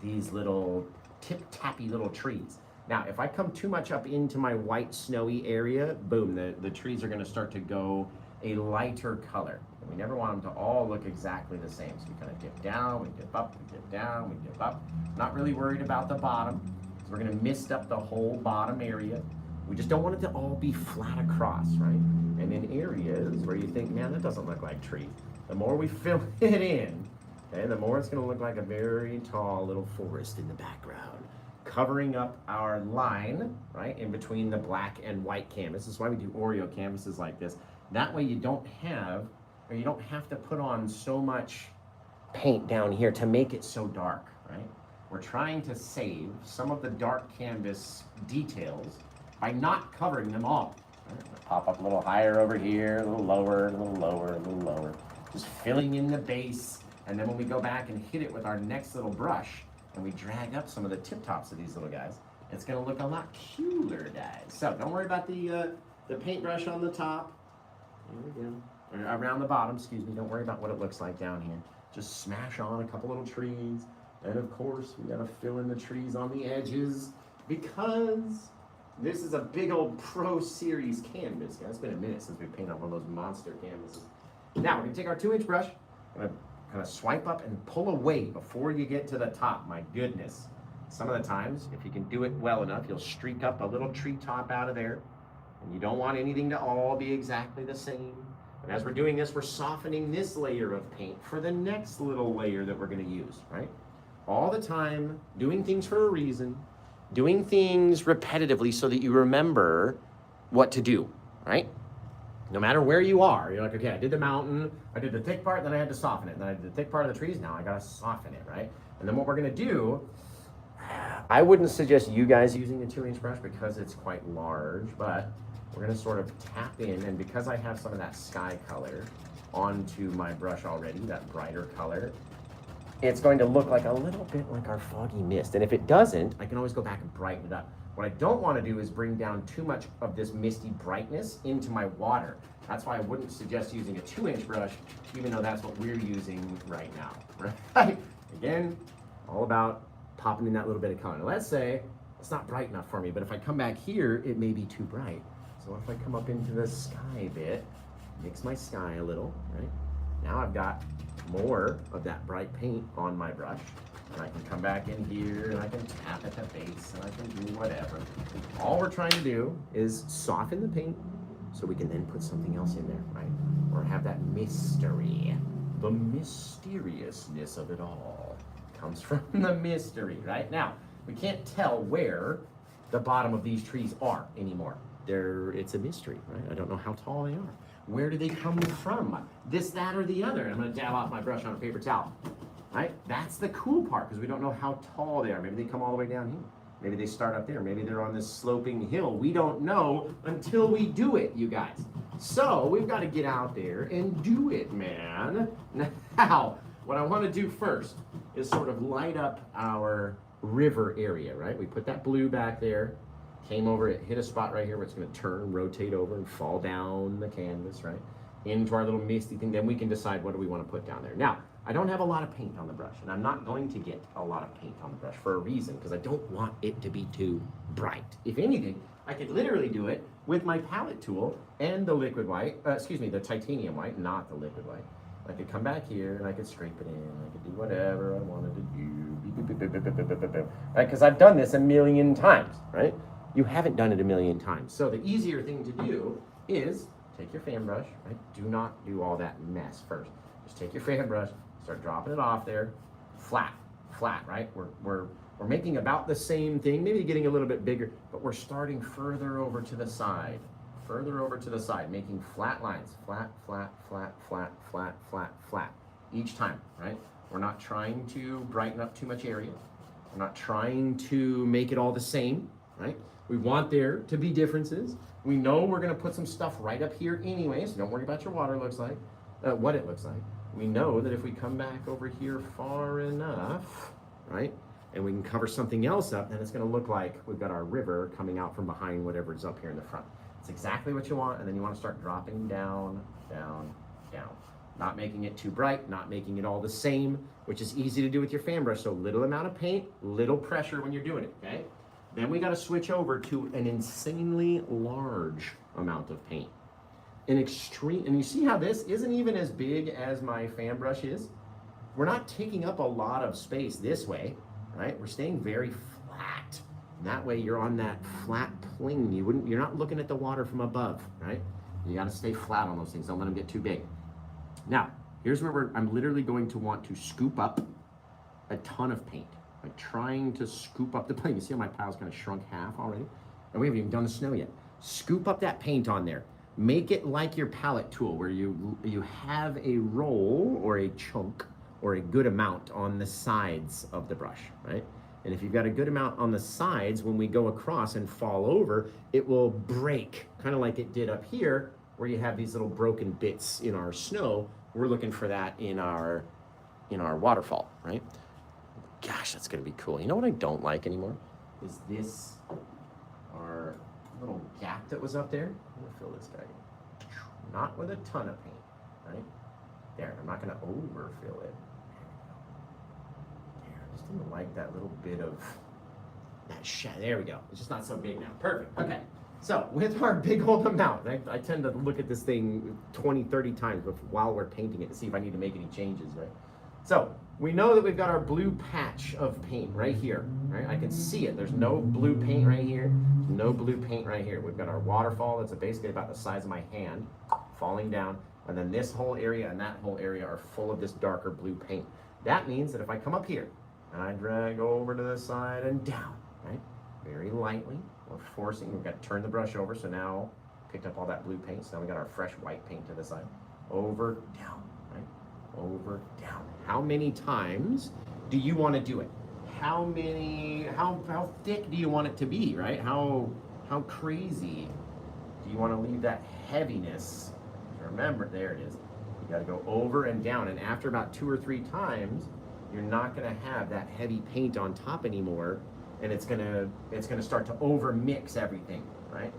these little tip-tappy little trees. Now, if I come too much up into my white snowy area, boom, the trees are gonna start to go a lighter color. And we never want them to all look exactly the same. So we kind of dip down, we dip up, we dip down, we dip up. Not really worried about the bottom. So we're gonna mist up the whole bottom area. We just don't want it to all be flat across, right? And in areas where you think, man, that doesn't look like trees, the more we fill it in, okay, the more it's gonna look like a very tall little forest in the background, covering up our line, right, in between the black and white canvas. This is why we do Oreo canvases like this. That way you don't have to put on so much paint down here to make it so dark, right? We're trying to save some of the dark canvas details by not covering them all. Right? Pop up a little higher over here, a little lower, a little lower, a little lower. Just filling in the base, and then when we go back and hit it with our next little brush, and we drag up some of the tip tops of these little guys, it's gonna look a lot cooler, guys. So don't worry about the paintbrush on the top. Here we go. Or around the bottom, excuse me. Don't worry about what it looks like down here. Just smash on a couple little trees. And of course, we gotta fill in the trees on the edges because this is a big old Pro Series canvas. It's been a minute since we painted on one of those monster canvases. Now we're gonna take our 2-inch brush, gonna kind of swipe up and pull away before you get to the top. My goodness. Some of the times, if you can do it well enough, you'll streak up a little treetop out of there. And you don't want anything to all be exactly the same. And as we're doing this, we're softening this layer of paint for the next little layer that we're gonna use, right? All the time, doing things for a reason, doing things repetitively so that you remember what to do, right? No matter where you are, you're like, okay, I did the mountain, I did the thick part, then I had to soften it. Then I did the thick part of the trees, now I gotta soften it, right? And then what we're gonna do, I wouldn't suggest you guys using a 2-inch brush because it's quite large, but we're gonna sort of tap in, and because I have some of that sky color onto my brush already, that brighter color, it's going to look like a little bit like our foggy mist. And if it doesn't, I can always go back and brighten it up. What I don't want to do is bring down too much of this misty brightness into my water. That's why I wouldn't suggest using a 2-inch brush, even though that's what we're using right now, right? Again, all about popping in that little bit of color. Now let's say it's not bright enough for me, but if I come back here, it may be too bright. So if I come up into the sky bit, mix my sky a little, right? Now I've got more of that bright paint on my brush. And I can come back in here and I can tap at the base and I can do whatever. All we're trying to do is soften the paint so we can then put something else in there, right? Or have that mystery. The mysteriousness of it all comes from the mystery, right? Now, we can't tell where the bottom of these trees are anymore. It's a mystery, right? I don't know how tall they are. Where do they come from? This, that, or the other. And I'm gonna dab off my brush on a paper towel. Right? That's the cool part because we don't know how tall they are. Maybe they come all the way down here. Maybe they start up there. Maybe they're on this sloping hill. We don't know until we do it, you guys. So we've got to get out there and do it, man. Now, what I want to do first is sort of light up our river area, right? We put that blue back there, came over, it hit a spot right here where it's going to turn, rotate over, and fall down the canvas, right? Into our little misty thing. Then we can decide what do we want to put down there. Now, I don't have a lot of paint on the brush, and I'm not going to get a lot of paint on the brush for a reason, because I don't want it to be too bright. If anything, I could literally do it with my palette tool and the liquid white, the titanium white, not the liquid white. I could come back here and I could scrape it in. I could do whatever I wanted to do. Right? Because I've done this a million times, right? You haven't done it a million times. So the easier thing to do is take your fan brush, right? Do not do all that mess first. Just take your fan brush, start dropping it off there, flat, right? We're making about the same thing, maybe getting a little bit bigger, but we're starting further over to the side, making flat lines, flat, each time, right? We're not trying to brighten up too much area. We're not trying to make it all the same, right? We want there to be differences. We know we're gonna put some stuff right up here anyway, so don't worry about your water what it looks like. We know that if we come back over here far enough, right, and we can cover something else up, then it's gonna look like we've got our river coming out from behind whatever's up here in the front. It's exactly what you want, and then you wanna start dropping down, down, down. Not making it too bright, not making it all the same, which is easy to do with your fan brush. So little amount of paint, little pressure when you're doing it, okay? Then we gotta switch over to an insanely large amount of paint. And you see how this isn't even as big as my fan brush is? We're not taking up a lot of space this way, right? We're staying very flat. And that way you're on that flat plane. You're not looking at the water from above, right? You gotta stay flat on those things. Don't let them get too big. Now, here's where I'm literally going to want to scoop up a ton of paint. Like trying to scoop up the paint. You see how my pile's kind of shrunk half already? And we haven't even done the snow yet. Scoop up that paint on there. Make it like your palette tool where you have a roll or a chunk or a good amount on the sides of the brush, right? And if you've got a good amount on the sides, when we go across and fall over, it will break, kind of like it did up here, where you have these little broken bits in our snow. We're looking for that in our waterfall, right? Gosh, that's gonna be cool. You know what I don't like anymore? Is this, our little gap that was up there. I'm gonna fill this guy in. Not with a ton of paint, right? There, I'm not gonna overfill it. There, I just didn't like that little bit of that there we go. It's just not so big now. Perfect, okay. So with our big old amount, I tend to look at this thing 20, 30 times while we're painting it to see if I need to make any changes, right? So we know that we've got our blue patch of paint right here, right? I can see it. There's no blue paint right here. No blue paint right here. We've got our waterfall that's basically about the size of my hand falling down. And then this whole area and that whole area are full of this darker blue paint. That means that if I come up here and I drag over to the side and down, right? Very lightly, we're forcing, we've got to turn the brush over. So now picked up all that blue paint. So now we got our fresh white paint to the side. Over, down, right? Over, down. How many times do you want to do it? How thick do you want it to be, right? How crazy do you want to leave that heaviness? Remember, there it is. You got to go over and down, and after about 2 or 3 times, you're not going to have that heavy paint on top anymore, and it's gonna start to over mix everything, right?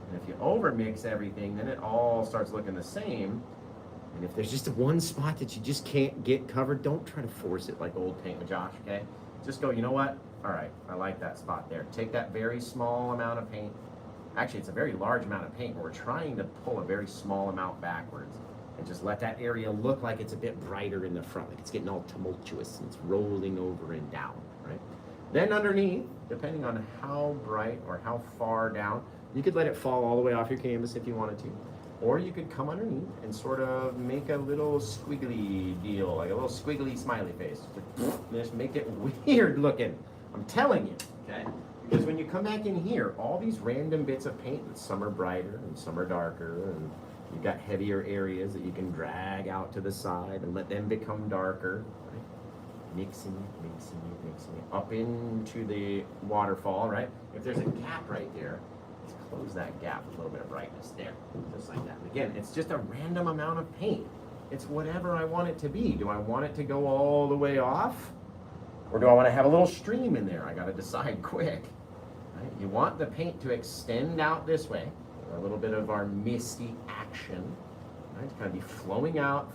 And if you over mix everything, then it all starts looking the same. And if there's just one spot that you just can't get covered, don't try to force it like old paint with Josh, okay? Just go, you know what? All right, I like that spot there. Take that very small amount of paint. Actually, it's a very large amount of paint, but we're trying to pull a very small amount backwards and just let that area look like it's a bit brighter in the front, like it's getting all tumultuous and it's rolling over and down, right? Then underneath, depending on how bright or how far down, you could let it fall all the way off your canvas if you wanted to. Or you could come underneath and sort of make a little squiggly deal, like a little squiggly smiley face. Just make it weird looking. I'm telling you, okay? Because when you come back in here, all these random bits of paint, some are brighter and some are darker, and you've got heavier areas that you can drag out to the side and let them become darker, right? Mixing it up into the waterfall, right? If there's a gap right there, let's close that gap with a little bit of brightness there, just like that. Again, it's just a random amount of paint. It's whatever I want it to be. Do I want it to go all the way off? Or do I want to have a little stream in there? I got to decide quick. Right? You want the paint to extend out this way. A little bit of our misty action. Right? It's kind of be flowing out.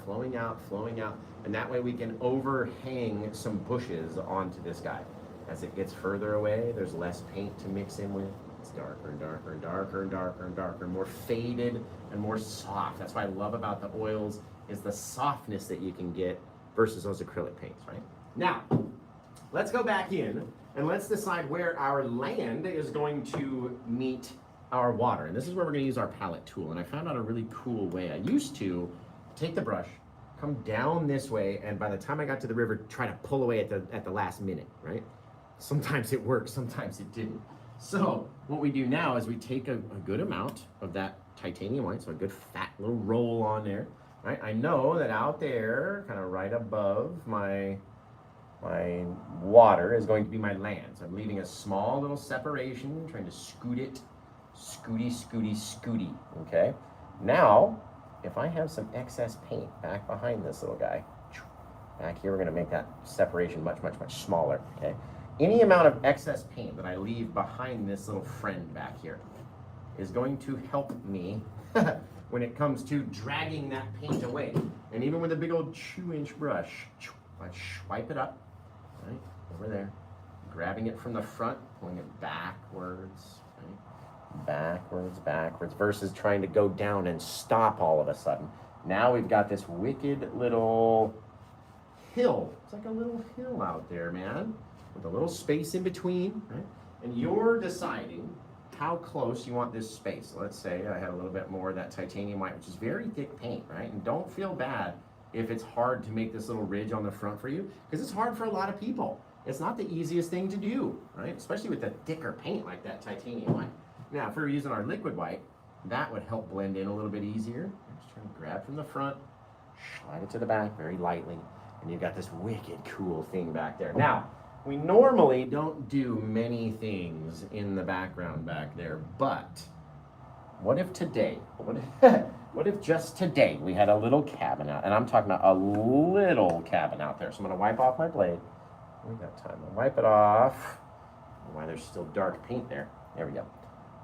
And that way we can overhang some bushes onto this guy. As it gets further away, there's less paint to mix in with. It's darker and darker and darker and darker and darker, more faded and more soft. That's what I love about the oils is the softness that you can get versus those acrylic paints, right? Now, let's go back in and let's decide where our land is going to meet our water. And this is where we're gonna use our palette tool. And I found out a really cool way. I used to take the brush, come down this way, and by the time I got to the river, try to pull away at the last minute, right? Sometimes it worked, sometimes it didn't. So what we do now is we take a good amount of that titanium white, so a good fat little roll on there, right? I know that out there, kind of right above my water is going to be my land. So I'm leaving a small little separation, trying to scoot it, scooty, scooty, scooty, okay? Now, if I have some excess paint back behind this little guy, back here, we're gonna make that separation much, much, much smaller, okay? Any amount of excess paint that I leave behind this little friend back here is going to help me when it comes to dragging that paint away. And even with a big old 2-inch brush, I swipe it up, right, over there, grabbing it from the front, pulling it backwards, right, backwards, versus trying to go down and stop all of a sudden. Now we've got this wicked little hill. It's like a little hill out there, man, with a little space in between, right? And you're deciding how close you want this space. So let's say I had a little bit more of that titanium white, which is very thick paint, right? And don't feel bad if it's hard to make this little ridge on the front for you, because it's hard for a lot of people. It's not the easiest thing to do, right? Especially with the thicker paint like that titanium white. Now, if we were using our liquid white, that would help blend in a little bit easier. I'm just trying to grab from the front, slide it to the back very lightly, and you've got this wicked cool thing back there. Now, we normally don't do many things in the background back there, but what if today, what if just today we had a little cabin out, and I'm talking about a little cabin out there. So I'm gonna wipe off my blade. We got time to wipe it off. Why there's still dark paint there. There we go.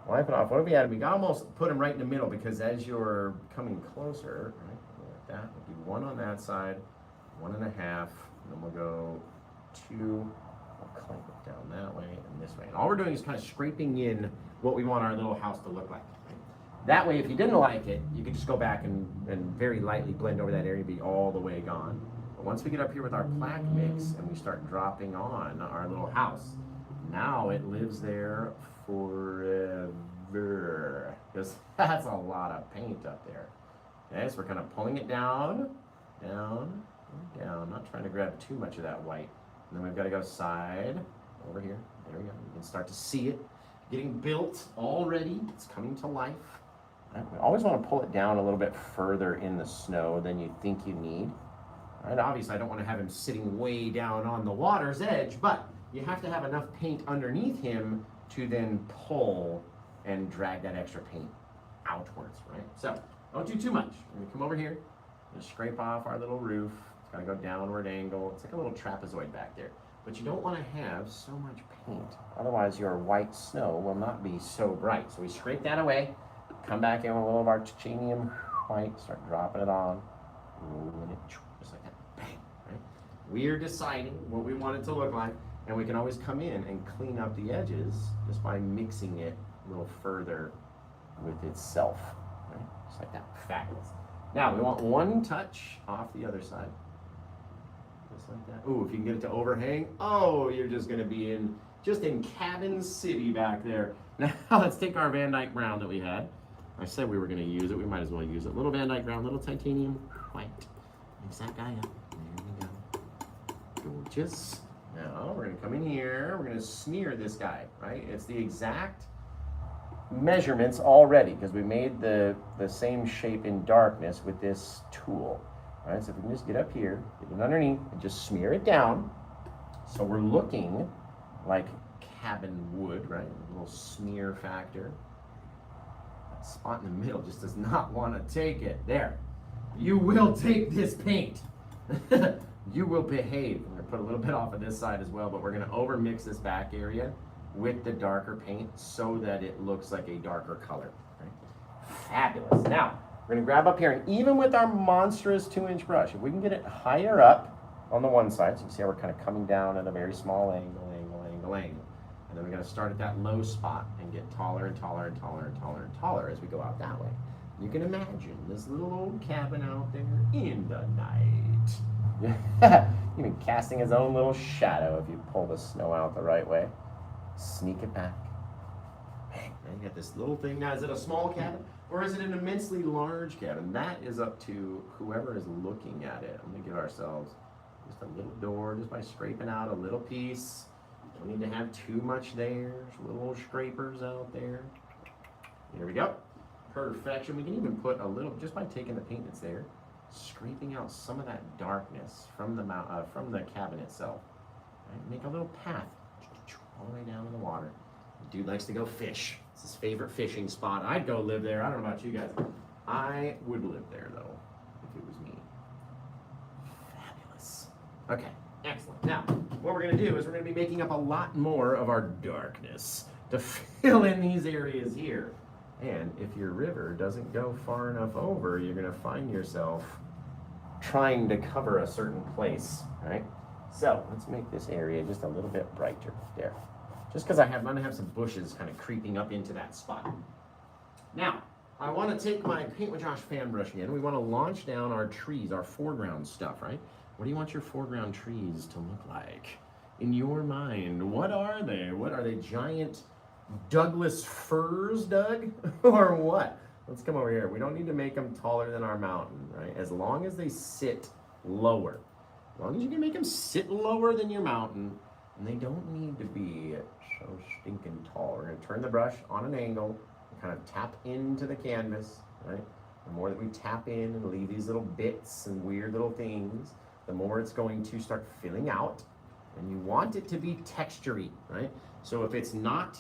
Wipe it off. What if we had? We almost put them right in the middle, because as you're coming closer, right, like that, we'll do one on that side, 1.5, and then we'll go 2. We'll clamp it down that way and this way. And all we're doing is kind of scraping in what we want our little house to look like. Right? That way, if you didn't like it, you could just go back and very lightly blend over that area and be all the way gone. But once we get up here with our plaque mix and we start dropping on our little house, now it lives there forever. Because that's a lot of paint up there. Okay, so we're kind of pulling it down, down, down. Not trying to grab too much of that white. And then we've got to go side over here. There we go. You can start to see it getting built already. It's coming to life. We always want to pull it down a little bit further in the snow than you think you need. All right, obviously, I don't want to have him sitting way down on the water's edge, but you have to have enough paint underneath him to then pull and drag that extra paint outwards, right? So don't do too much. We're going to come over here and scrape off our little roof. It's got to go downward angle. It's like a little trapezoid back there. But you don't want to have so much paint. Otherwise, your white snow will not be so bright. So we scrape that away, come back in with a little of our titanium white, start dropping it on, rolling it just like that. Bang, right? We're deciding what we want it to look like, and we can always come in and clean up the edges just by mixing it a little further with itself, right? Just like that. Fabulous. Now, we want one touch off the other side. Just like that. Ooh, if you can get it to overhang, oh, you're just going to be in Cabin City back there. Now, let's take our Van Dyke brown that we had. I said we were going to use it. We might as well use it. Little Van Dyke brown, little titanium white. Mix that guy up. There we go. Gorgeous. Now, we're going to come in here. We're going to smear this guy, right? It's the exact measurements already, because we made the same shape in darkness with this tool. All right, so if we can just get up here, get it underneath, and just smear it down. So we're looking like cabin wood, right? A little smear factor. That spot in the middle just does not want to take it. There. You will take this paint. You will behave. I'm going to put a little bit off of this side as well, but we're going to over mix this back area with the darker paint so that it looks like a darker color. Right? Fabulous. Now, we're going to grab up here, and even with our monstrous 2-inch brush, if we can get it higher up on the one side, so you can see how we're kind of coming down at a very small angle. And then we're going to start at that low spot and get taller and taller and taller and taller and taller as we go out that way. You can imagine this little old cabin out there in the night. Even casting his own little shadow if you pull the snow out the right way. Sneak it back. You got this little thing. Now, is it a small cabin or is it an immensely large cabin? That is up to whoever is looking at it. I'm gonna give ourselves just a little door, just by scraping out a little piece. Don't need to have too much there. There's little scrapers out there. Here we go. Perfection. We can even put a little, just by taking the paint that's there, scraping out some of that darkness from the cabin itself. Right? Make a little path all the way down to the water. The dude likes to go fish. It's his favorite fishing spot. I'd go live there. I don't know about you guys. I would live there though, if it was me. Fabulous. Okay, excellent. Now, what we're gonna do is we're gonna be making up a lot more of our darkness to fill in these areas here. And if your river doesn't go far enough over, you're gonna find yourself trying to cover a certain place, right? So let's make this area just a little bit brighter there. Just because I'm gonna have some bushes kind of creeping up into that spot. Now, I want to take my Paint with Josh fan brush again. We want to launch down our trees, our foreground stuff, right? What do you want your foreground trees to look like? In your mind, what are they? What are they, giant Douglas firs, Doug? Or what? Let's come over here. We don't need to make them taller than our mountain, right? As long as they sit lower. As long as you can make them sit lower than your mountain, and they don't need to be so stinking tall. We're going to turn the brush on an angle and kind of tap into the canvas, right? The more that we tap in and leave these little bits and weird little things, the more it's going to start filling out. And you want it to be textury, right? So if it's not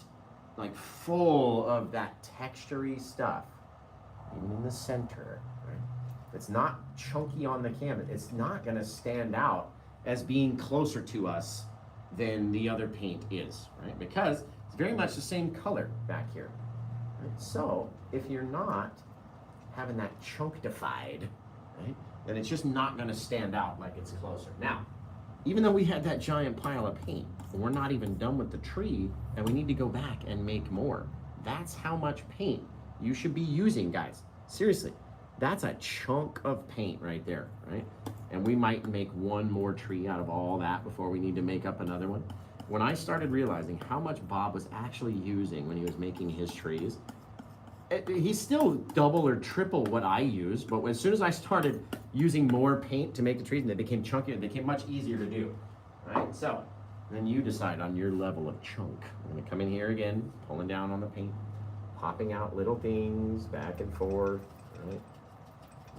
like full of that textury stuff, even in the center, right? If it's not chunky on the canvas, it's not going to stand out as being closer to us than the other paint is, right? Because it's very much the same color back here. Right? So if you're not having that chunkified, right, then it's just not going to stand out like it's closer. Now, even though we had that giant pile of paint, we're not even done with the tree, and we need to go back and make more. That's how much paint you should be using, guys. Seriously, that's a chunk of paint right there, right? And we might make one more tree out of all that before we need to make up another one. When I started realizing how much Bob was actually using when he was making his trees, he's still double or triple what I use, but as soon as I started using more paint to make the trees, and they became chunkier, it became much easier to do, right? So then you decide on your level of chunk. I'm gonna come in here again, pulling down on the paint, popping out little things back and forth, right?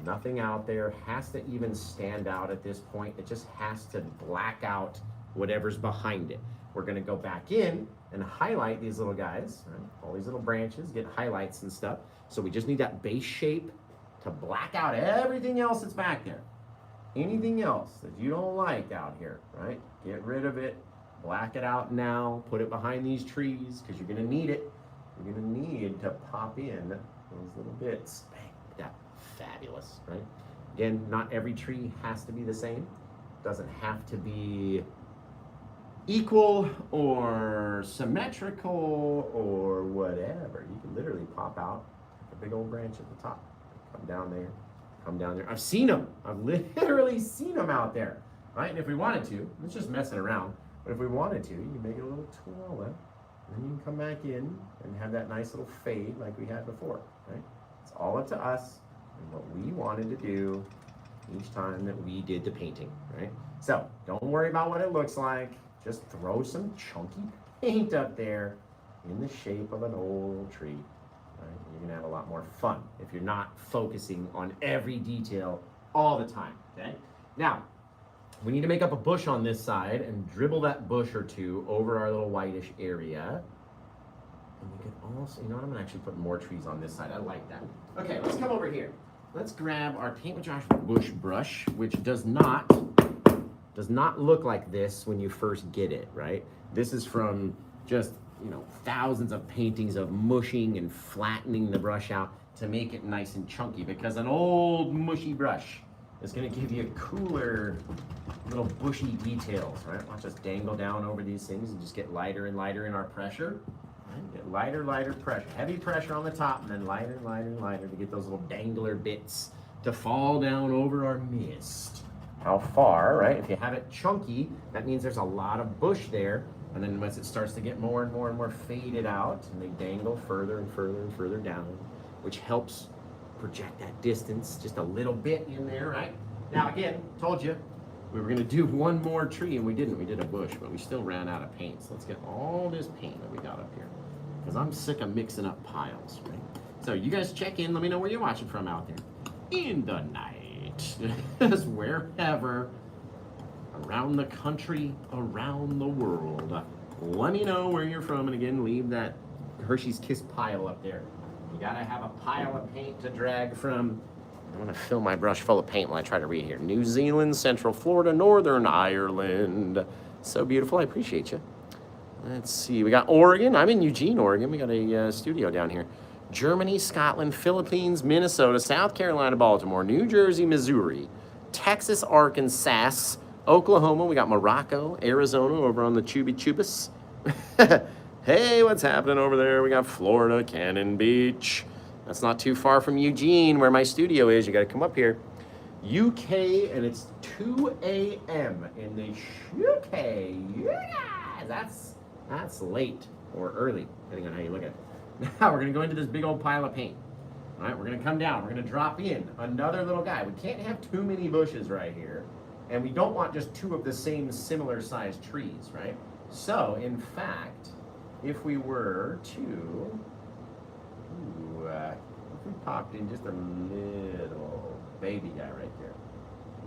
Nothing out there has to even stand out at this point. It just has to black out whatever's behind it. We're gonna go back in and highlight these little guys, right? All these little branches get highlights and stuff. So we just need that base shape to black out everything else that's back there. Anything else that you don't like out here, right? Get rid of it, black it out now, put it behind these trees, because you're gonna need it. You're gonna need to pop in those little bits. Bang, like that. Fabulous, right? Again, not every tree has to be the same. Doesn't have to be equal or symmetrical or whatever. You can literally pop out a big old branch at the top. Come down there, come down there. I've seen them. I've literally seen them out there, right? And if we wanted to, it's just messing around. But if we wanted to, you can make it a little taller. And then you can come back in and have that nice little fade like we had before, right? It's all up to us and what we wanted to do each time that we did the painting, right? So don't worry about what it looks like. Just throw some chunky paint up there in the shape of an old tree, right? You're gonna have a lot more fun if you're not focusing on every detail all the time, okay? Now, we need to make up a bush on this side and dribble that bush or two over our little whitish area. And we could also, you know what, I'm gonna actually put more trees on this side. I like that. Okay, let's come over here. Let's grab our Paint with Josh bush brush, which does not look like this when you first get it, right? This is from just, you know, thousands of paintings of mushing and flattening the brush out to make it nice and chunky, because an old mushy brush is gonna give you cooler little bushy details, right? Watch us dangle down over these things and just get lighter and lighter in our pressure. Right? Get lighter, lighter pressure. Heavy pressure on the top and then lighter, lighter, lighter to get those little dangler bits to fall down over our mist. How far, right? If you have it chunky, that means there's a lot of bush there, And then once it starts to get more and more and more faded out, and they dangle further and further and further down, which helps project that distance just a little bit in there, right? Now again, told you, we were gonna do one more tree and we didn't. We did a bush, but we still ran out of paint. So let's get all this paint that we got up here, because I'm sick of mixing up piles, right? So you guys check in, let me know where you're watching from out there. In the night, just wherever, around the country, around the world. Let me know where you're from, and again, leave that Hershey's Kiss pile up there. You gotta have a pile of paint to drag from. I'm gonna fill my brush full of paint while I try to read here. New Zealand, Central Florida, Northern Ireland. So beautiful, I appreciate you. Let's see, we got Oregon. I'm in Eugene, Oregon. We got a studio down here. Germany, Scotland, Philippines, Minnesota, South Carolina, Baltimore, New Jersey, Missouri, Texas, Arkansas, Oklahoma. We got Morocco, Arizona over on the Chubas. Hey, what's happening over there? We got Florida, Cannon Beach. That's not too far from Eugene, where my studio is. You got to come up here. UK, and it's 2 a.m. in the UK. Yeah, that's late or early, depending on how you look at it. Now we're going to go into this big old pile of paint. All right, we're going to come down. We're going to drop in another little guy. We can't have too many bushes right here. And we don't want just two of the same similar sized trees, right? So, in fact, if we were to, if we popped in just a little baby guy right there.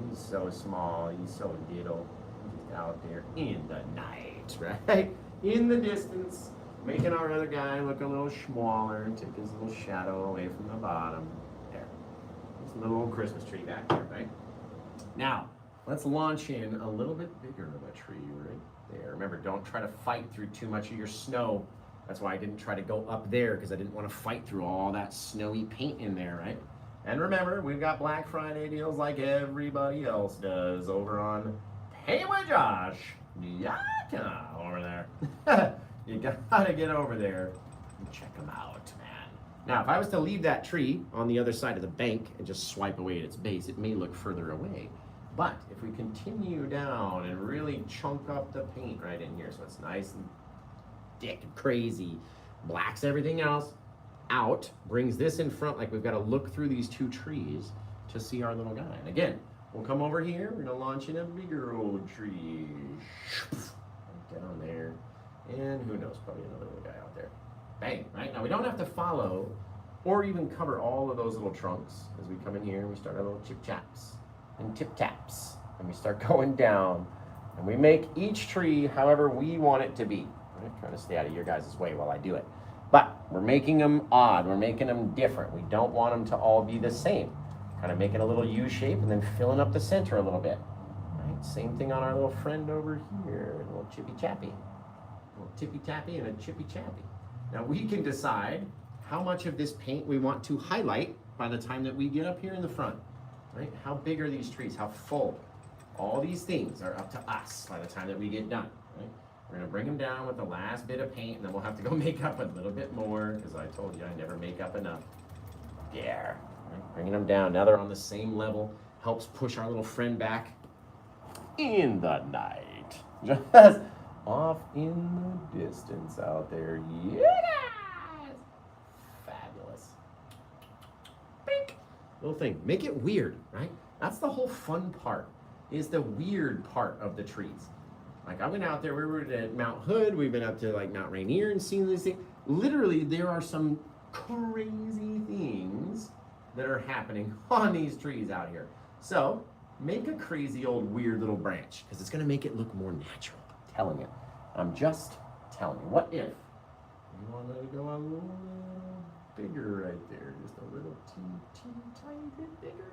He's so small, he's so little. He's out there in the night, right? In the distance, making our other guy look a little smaller, take his little shadow away from the bottom. There. There's a little old Christmas tree back there, right? Now, let's launch in a little bit bigger of a tree right there. Remember, don't try to fight through too much of your snow. That's why I didn't try to go up there, because I didn't want to fight through all that snowy paint in there, right? And remember, we've got Black Friday deals like everybody else does over on Paint with Josh. Yeah, over there. You gotta get over there and check them out, man. Now, if I was to leave that tree on the other side of the bank and just swipe away at its base, it may look further away. But if we continue down and really chunk up the paint right in here, so it's nice and thick and crazy, blacks everything else out, brings this in front, like we've got to look through these two trees to see our little guy. And again, we'll come over here, we're gonna launch in a bigger old tree. Right down there. And who knows, probably another little guy out there. Bang, right? Now we don't have to follow or even cover all of those little trunks as we come in here and we start our little chip chaps and tip taps. And we start going down and we make each tree however we want it to be. I'm trying to stay out of your guys' way while I do it. But we're making them odd, we're making them different. We don't want them to all be the same. Kind of making a little U shape and then filling up the center a little bit. Right? Same thing on our little friend over here, a little chippy chappy. A little tippy tappy and a chippy chappy. Now we can decide how much of this paint we want to highlight by the time that we get up here in the front. Right? How big are these trees? How full? All these things are up to us by the time that we get done. Right? We're gonna bring them down with the last bit of paint, and then we'll have to go make up a little bit more, because I told you I never make up enough. Yeah, right? Bringing them down. Now they're on the same level. Helps push our little friend back in the night. Just off in the distance out there. Yeah, fabulous. Bink. Little thing. Make it weird, right? That's the whole fun part. Is the weird part of the trees. Like I went out there, we were at Mount Hood, we've been up to like Mount Rainier and seen these things. Literally, there are some crazy things that are happening on these trees out here. So, make a crazy old weird little branch, because it's gonna make it look more natural. I'm telling you. I'm just telling you. What if you want to go a little bigger right there? Just a little teeny tiny bit bigger.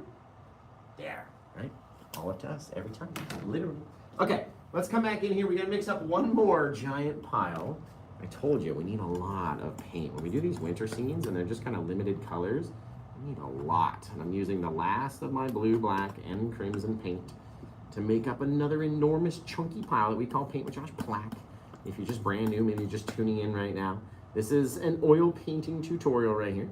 There, right? All up to us every time, literally. Okay, let's come back in here. We gotta mix up one more giant pile. I told you, we need a lot of paint. When we do these winter scenes and they're just kind of limited colors, we need a lot. And I'm using the last of my blue, black, and crimson paint to make up another enormous chunky pile that we call Paint with Josh Black. If you're just brand new, maybe you're just tuning in right now. This is an oil painting tutorial right here.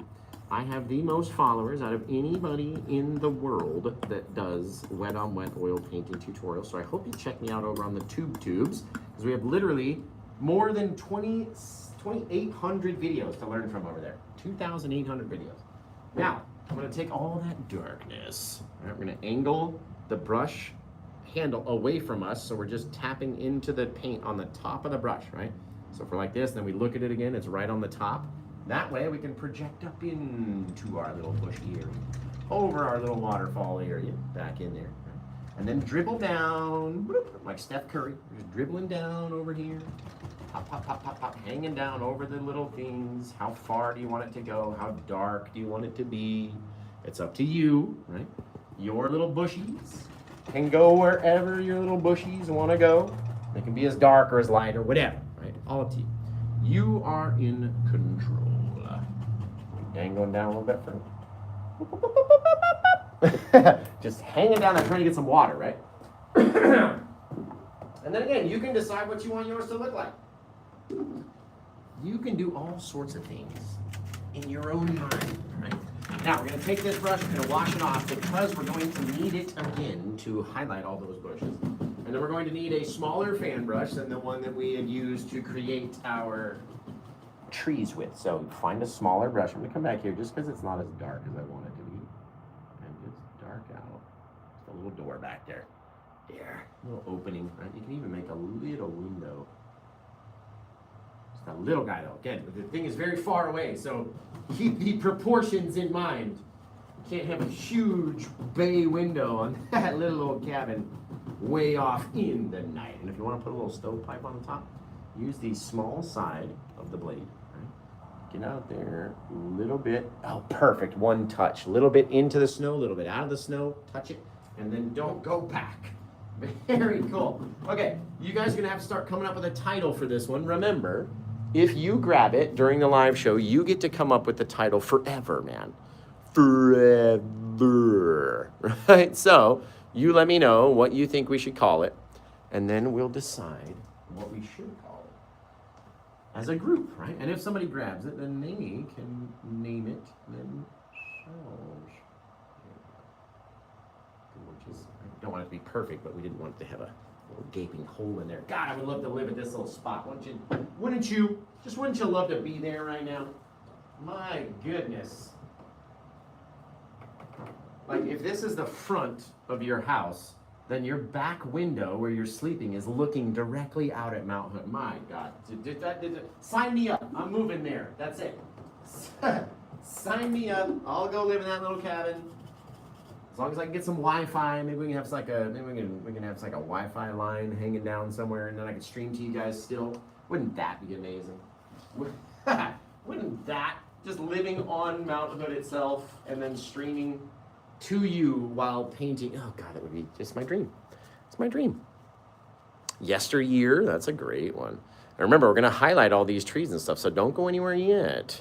I have the most followers out of anybody in the world that does wet on wet oil painting tutorials. So I hope you check me out over on the tubes, because we have literally More than 2,800 videos to learn from over there. 2,800 videos. Now, I'm gonna take all that darkness. All right, we're gonna angle the brush handle away from us, so we're just tapping into the paint on the top of the brush, right? So if we're like this, then we look at it again, it's right on the top. That way we can project up into our little bushy area, over our little waterfall area, back in there. Right? And then dribble down, bloop, like Steph Curry, just dribbling down over here. Pop, pop, pop, pop, pop, hanging down over the little things. How far do you want it to go? How dark do you want it to be? It's up to you, right? Your little bushies can go wherever your little bushies want to go. They can be as dark or as light or whatever, right? All up to you. You are in control. Dangling down a little bit further. Just hanging down there trying to get some water, right? And then again, you can decide what you want yours to look like. You can do all sorts of things in your own mind, right? Now, we're going to take this brush, we're going to wash it off because we're going to need it again to highlight all those bushes. And then we're going to need a smaller fan brush than the one that we had used to create our trees with. So find a smaller brush. I'm going to come back here just because it's not as dark as I want it to be. And just dark out. Just a little door back there. There. A little opening, right? You can even make a little window. Just a little guy though. Again, the thing is very far away, so keep the proportions in mind. You can't have a huge bay window on that little old cabin way off in the night. And if you want to put a little stovepipe on the top, use the small side of the blade. Right? Get out there a little bit. Oh, perfect. One touch. A little bit into the snow, a little bit out of the snow. Touch it, and then don't go back. Very cool. Okay, you guys are going to have to start coming up with a title for this one. Remember, if you grab it during the live show, you get to come up with the title forever, man. Forever. Right? So, you let me know what you think we should call it, and then we'll decide what we should call it as a group, right? And if somebody grabs it, then they can name it themselves. Gorgeous. I don't want it to be perfect, but we didn't want it to have a little gaping hole in there. God, I would love to live at this little spot. Wouldn't you love to be there right now? My goodness. Like, if this is the front of your house, then your back window where you're sleeping is looking directly out at Mount Hood. My God. Sign me up. I'm moving there. That's it. Sign me up. I'll go live in that little cabin. As long as I can get some Wi-Fi, maybe we can have like a Wi-Fi line hanging down somewhere, and then I can stream to you guys still. Wouldn't that be amazing? Wouldn't that, just living on Mount Hood itself and then streaming to you while painting? Oh God, it would be just my dream. It's my dream. Yesteryear, that's a great one. And remember, we're gonna highlight all these trees and stuff, so don't go anywhere yet.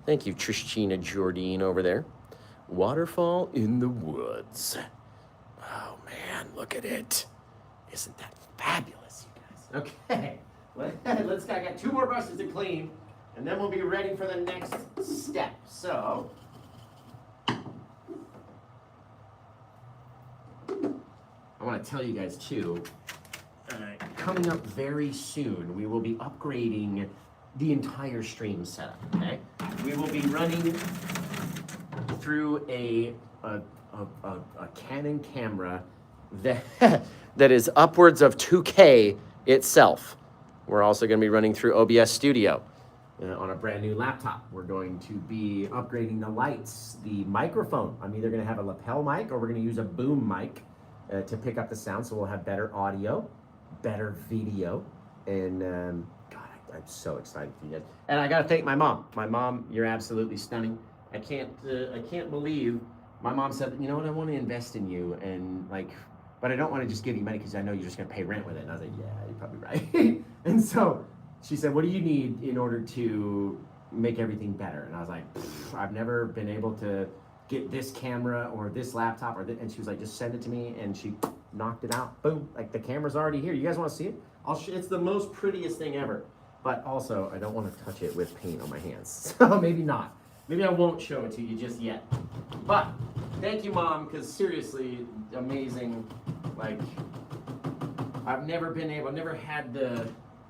Thank you, Trishina Jordine over there. Waterfall in the woods. Oh man, look at it. Isn't that fabulous, you guys? Okay, let's I got 2 more brushes to clean, and then we'll be ready for the next step. So, I want to tell you guys too, coming up very soon, we will be upgrading the entire stream setup, okay? We will be running through a Canon camera that is upwards of 2K itself. We're also going to be running through OBS Studio on a brand new laptop. We're going to be upgrading the lights, the microphone. I'm either going to have a lapel mic or we're going to use a boom mic to pick up the sound, so we'll have better audio, better video, and God, I'm so excited for you guys. And I got to thank my mom. My mom, you're absolutely stunning. I can't believe my mom said, you know what, I want to invest in you, and like, but I don't want to just give you money because I know you're just going to pay rent with it. And I was like, yeah, you're probably right. And so she said, what do you need in order to make everything better? And I was like, I've never been able to get this camera or this laptop or this. And she was like, just send it to me. And she knocked it out. Boom, like the camera's already here. You guys want to see it? It's the most prettiest thing ever. But also, I don't want to touch it with paint on my hands. So maybe not. Maybe I won't show it to you just yet. But thank you, Mom, because seriously, amazing. Like, I've never had the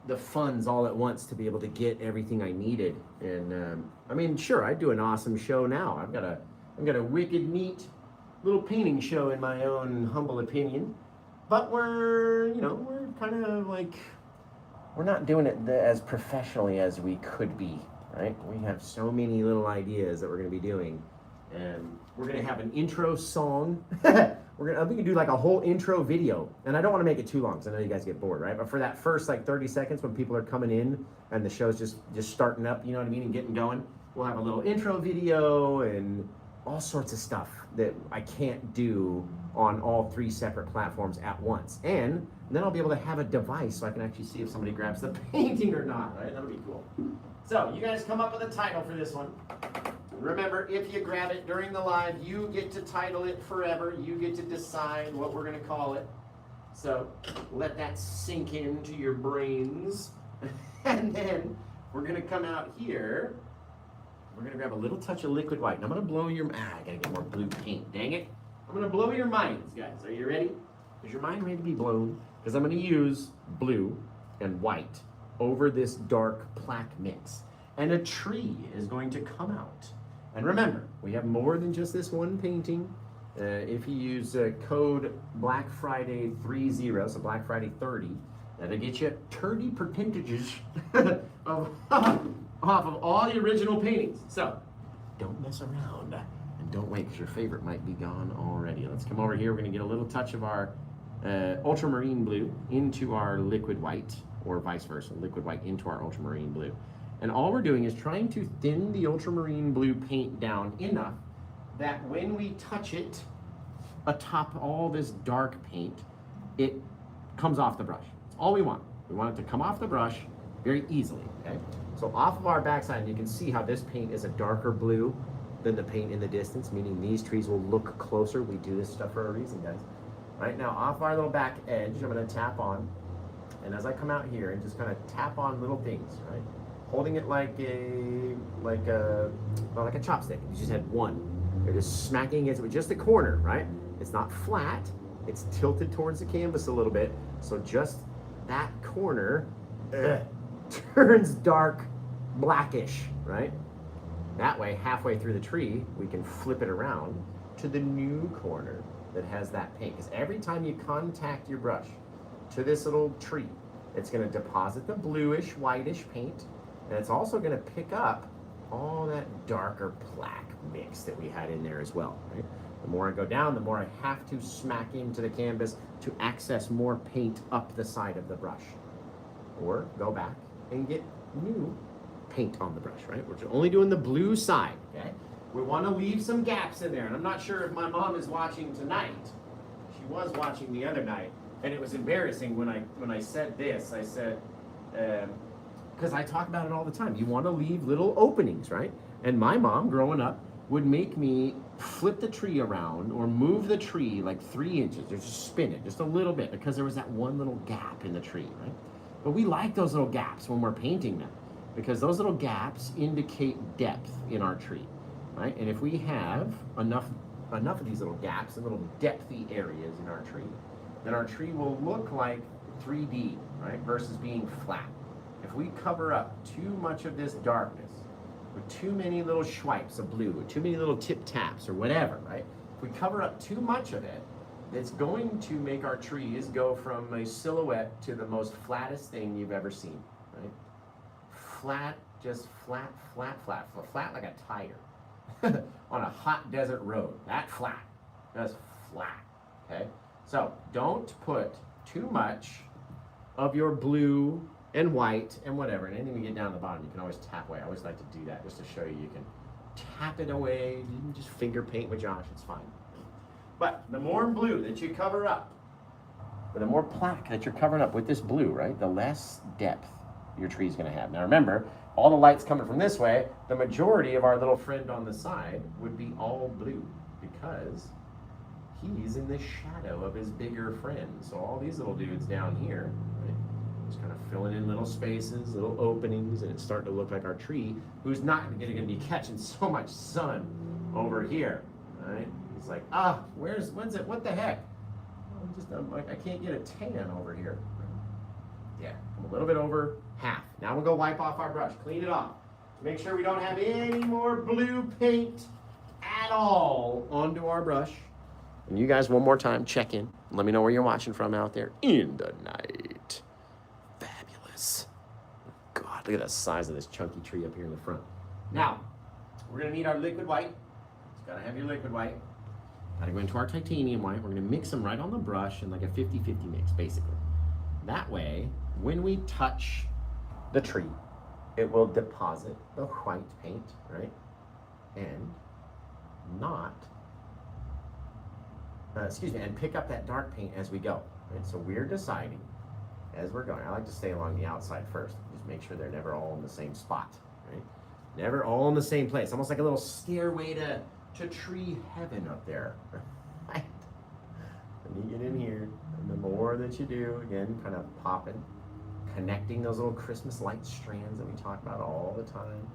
the funds all at once to be able to get everything I needed. And I mean, sure, I'd do an awesome show now. I've got a wicked neat little painting show in my own humble opinion. But we're kind of like, we're not doing it as professionally as we could be, right? We have so many little ideas that we're going to be doing. And we're going to have an intro song. We can do like a whole intro video. And I don't want to make it too long because I know you guys get bored, right? But for that first like 30 seconds when people are coming in and the show's just starting up, you know what I mean, and getting going, we'll have a little intro video and all sorts of stuff that I can't do on all 3 separate platforms at once. And then I'll be able to have a device so I can actually see if somebody grabs the painting or not, right? That'll be cool. So you guys come up with a title for this one. Remember, if you grab it during the live, you get to title it forever. You get to decide what we're going to call it. So let that sink into your brains. And then we're going to come out here. We're going to grab a little touch of liquid white. And I'm going to blow your... I got to get more blue paint. Dang it. I'm going to blow your minds, guys. Are you ready? Is your mind ready to be blown? Because I'm going to use blue and white over this dark plaque mix. And a tree is going to come out. And remember, we have more than just this one painting. If you use code Black Friday 30, so Black Friday 30, that'll get you 30 percentages off of all the original paintings. So don't mess around and don't wait because your favorite might be gone already. Let's come over here. We're going to get a little touch of our ultramarine blue into our liquid white, or vice versa, liquid white into our ultramarine blue. And all we're doing is trying to thin the ultramarine blue paint down enough that when we touch it atop all this dark paint, it comes off the brush. That's all we want. We want it to come off the brush very easily, okay? So off of our backside, you can see how this paint is a darker blue than the paint in the distance, meaning these trees will look closer. We do this stuff for a reason, guys. Right now, off our little back edge, I'm gonna tap on, and as I come out here and just kind of tap on little things, right? Holding it like a chopstick. You just had one. You're just smacking against it with just the corner, right? It's not flat. It's tilted towards the canvas a little bit. So just that corner turns dark blackish, right? That way, halfway through the tree, we can flip it around to the new corner that has that paint. Because every time you contact your brush to this little tree, it's going to deposit the bluish, whitish paint. And it's also going to pick up all that darker plaque mix that we had in there as well, right? The more I go down, the more I have to smack into the canvas to access more paint up the side of the brush. Or go back and get new paint on the brush, right? We're only doing the blue side, okay? We want to leave some gaps in there. And I'm not sure if my mom is watching tonight. She was watching the other night. And it was embarrassing when I said this. I said... because I talk about it all the time. You want to leave little openings, right? And my mom, growing up, would make me flip the tree around or move the tree like 3 inches, or just spin it just a little bit because there was that one little gap in the tree, right? But we like those little gaps when we're painting them because those little gaps indicate depth in our tree, right? And if we have enough of these little gaps and little depthy areas in our tree, then our tree will look like 3D, right? Versus being flat. If we cover up too much of this darkness with too many little swipes of blue, with too many little tip taps or whatever, right? If we cover up too much of it, it's going to make our trees go from a silhouette to the most flattest thing you've ever seen, right? Flat, just flat, flat, flat, flat like a tire on a hot desert road. That flat, just flat, okay? So don't put too much of your blue and white and whatever, and anything we get down the bottom, you can always tap away. I always like to do that just to show you can tap it away. You can just finger paint with Josh, it's fine. But the more blue that you cover up, or the more plaque that you're covering up with this blue, right, the less depth your tree's gonna have. Now remember, all the light's coming from this way, the majority of our little friend on the side would be all blue because he's in the shadow of his bigger friend. So all these little dudes down here, right, just kind of filling in little spaces, little openings, and it's starting to look like our tree, who's not gonna be catching so much sun over here, right? It's like, when's it, what the heck? I can't get a tan over here. There, a little bit over half. Now we'll go wipe off our brush, clean it off. Make sure we don't have any more blue paint at all onto our brush. And you guys, one more time, check in. Let me know where you're watching from out there in the night. Fabulous. God, look at the size of this chunky tree up here in the front. Now, we're gonna need our liquid white. You gotta have your liquid white. Gotta go into our titanium white. We're gonna mix them right on the brush in like a 50-50 mix, basically. That way, when we touch the tree, it will deposit the white paint, right? And and pick up that dark paint as we go, right? So we're deciding as we're going. I like to stay along the outside first. Just make sure they're never all in the same spot, right? Never all in the same place. Almost like a little stairway to tree heaven up there, right? When you get in here, and the more that you do, again, kind of popping, connecting those little Christmas light strands that we talk about all the time.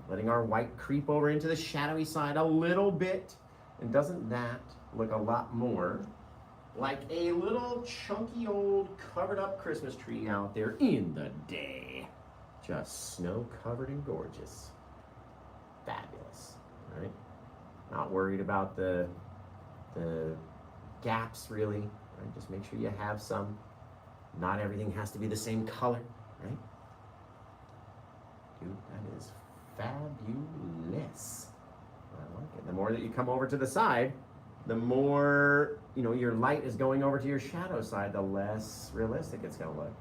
Letting our white creep over into the shadowy side a little bit. And doesn't that look a lot more like a little chunky old covered up Christmas tree out there in the day? Just snow covered and gorgeous. Fabulous, right? Not worried about the gaps really, right? Just make sure you have some. Not everything has to be the same color, right? Dude, that is fabulous. I like it. The more that you come over to the side, the more, your light is going over to your shadow side, the less realistic it's gonna look.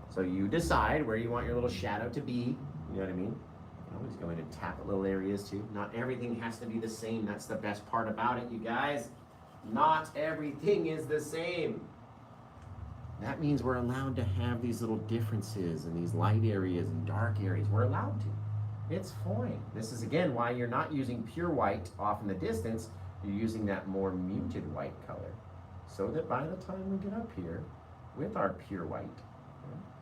So you decide where you want your little shadow to be, you know what I mean? You can always go in and tap at little areas too. Not everything has to be the same. That's the best part about it, you guys. Not everything is the same. That means we're allowed to have these little differences in these light areas and dark areas. We're allowed to. It's fine. This is, again, why you're not using pure white off in the distance. You're using that more muted white color. So that by the time we get up here with our pure white,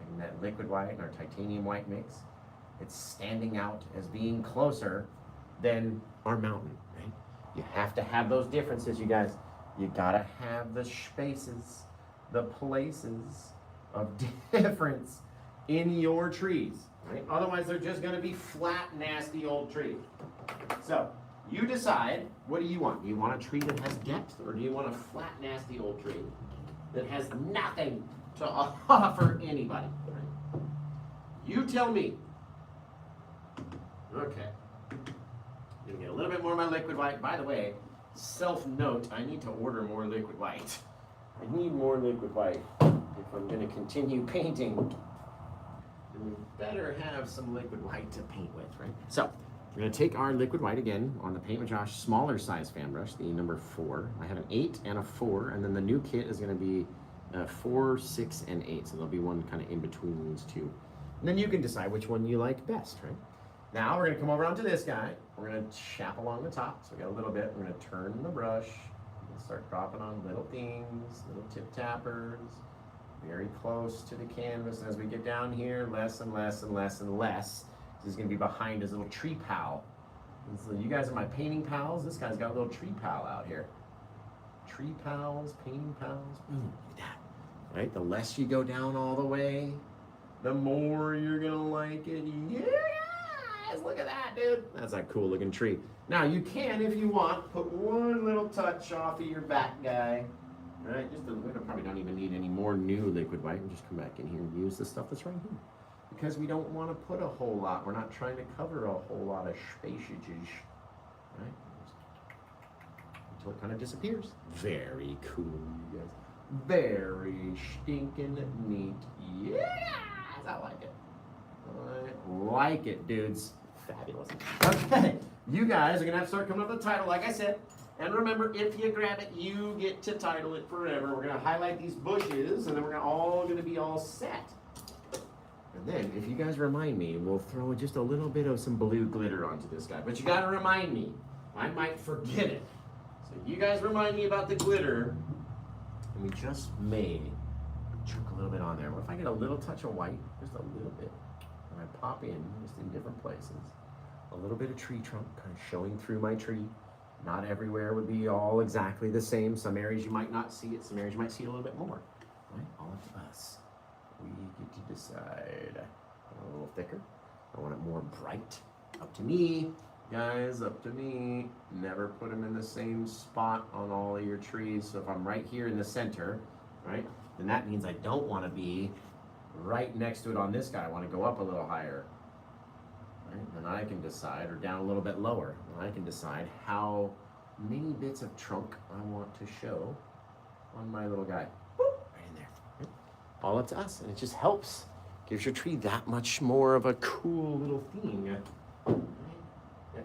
and that liquid white and our titanium white mix, it's standing out as being closer than our mountain, right? You have to have those differences, you guys. You gotta have the spaces, the places of difference in your trees, right? Otherwise, they're just gonna be flat, nasty old trees. So, you decide, what do you want? Do you want a tree that has depth, or do you want a flat, nasty old tree that has nothing to offer anybody? Right? You tell me. Okay. Gonna get a little bit more of my liquid white. By the way, self-note, I need to order more liquid white. I need more liquid white if I'm gonna continue painting. And we better have some liquid white to paint with, right? So, we're gonna take our liquid white again on the Paint with Josh smaller size fan brush, the number 4. I have an 8 and a 4, and then the new kit is gonna be 4, 6, and 8. So there'll be one kind of in between these two. And then you can decide which one you like best, right? Now we're gonna come over onto this guy. We're gonna chap along the top. So we got a little bit. We're gonna turn the brush. We're gonna start dropping on little things, little tip tappers, very close to the canvas. As we get down here, less and less and less and less. This is gonna be behind his little tree pal. And so you guys are my painting pals. This guy's got a little tree pal out here. Tree pals, painting pals. Look at that. Right? The less you go down all the way, the more you're gonna like it. Yes! Look at that, dude. That's a cool looking tree. Now you can, if you want, put one little touch off of your back guy. Right? Just we probably don't even need any more new liquid white. We'll just come back in here and use the stuff that's right here. Because we don't want to put a whole lot. We're not trying to cover a whole lot of spaciages. Right? Until it kind of disappears. Very cool, you guys. Very stinking neat. Yes! I like it. I like it, dudes. Fabulous. Okay, you guys are going to have to start coming up with a title, like I said. And remember, if you grab it, you get to title it forever. We're going to highlight these bushes, and then we're all going to be all set. And then, if you guys remind me, we'll throw just a little bit of some blue glitter onto this guy. But you got to remind me. I might forget it. So you guys remind me about the glitter. And we just may chunk a little bit on there. What if I get a little touch of white? Just a little bit. And I pop in, just in different places. A little bit of tree trunk, kind of showing through my tree. Not everywhere would be all exactly the same. Some areas you might not see it. Some areas you might see it a little bit more. Right? All up to us. We get to decide. A little thicker. I want it more bright. Up to me, guys, up to me. Never put them in the same spot on all of your trees. So if I'm right here in the center, right, then that means I don't want to be right next to it on this guy. I want to go up a little higher. Right? And I can decide, or down a little bit lower, and I can decide how many bits of trunk I want to show on my little guy. Boop, right in there. Right? All up to us, and it just helps. Gives your tree that much more of a cool little thing. Right? A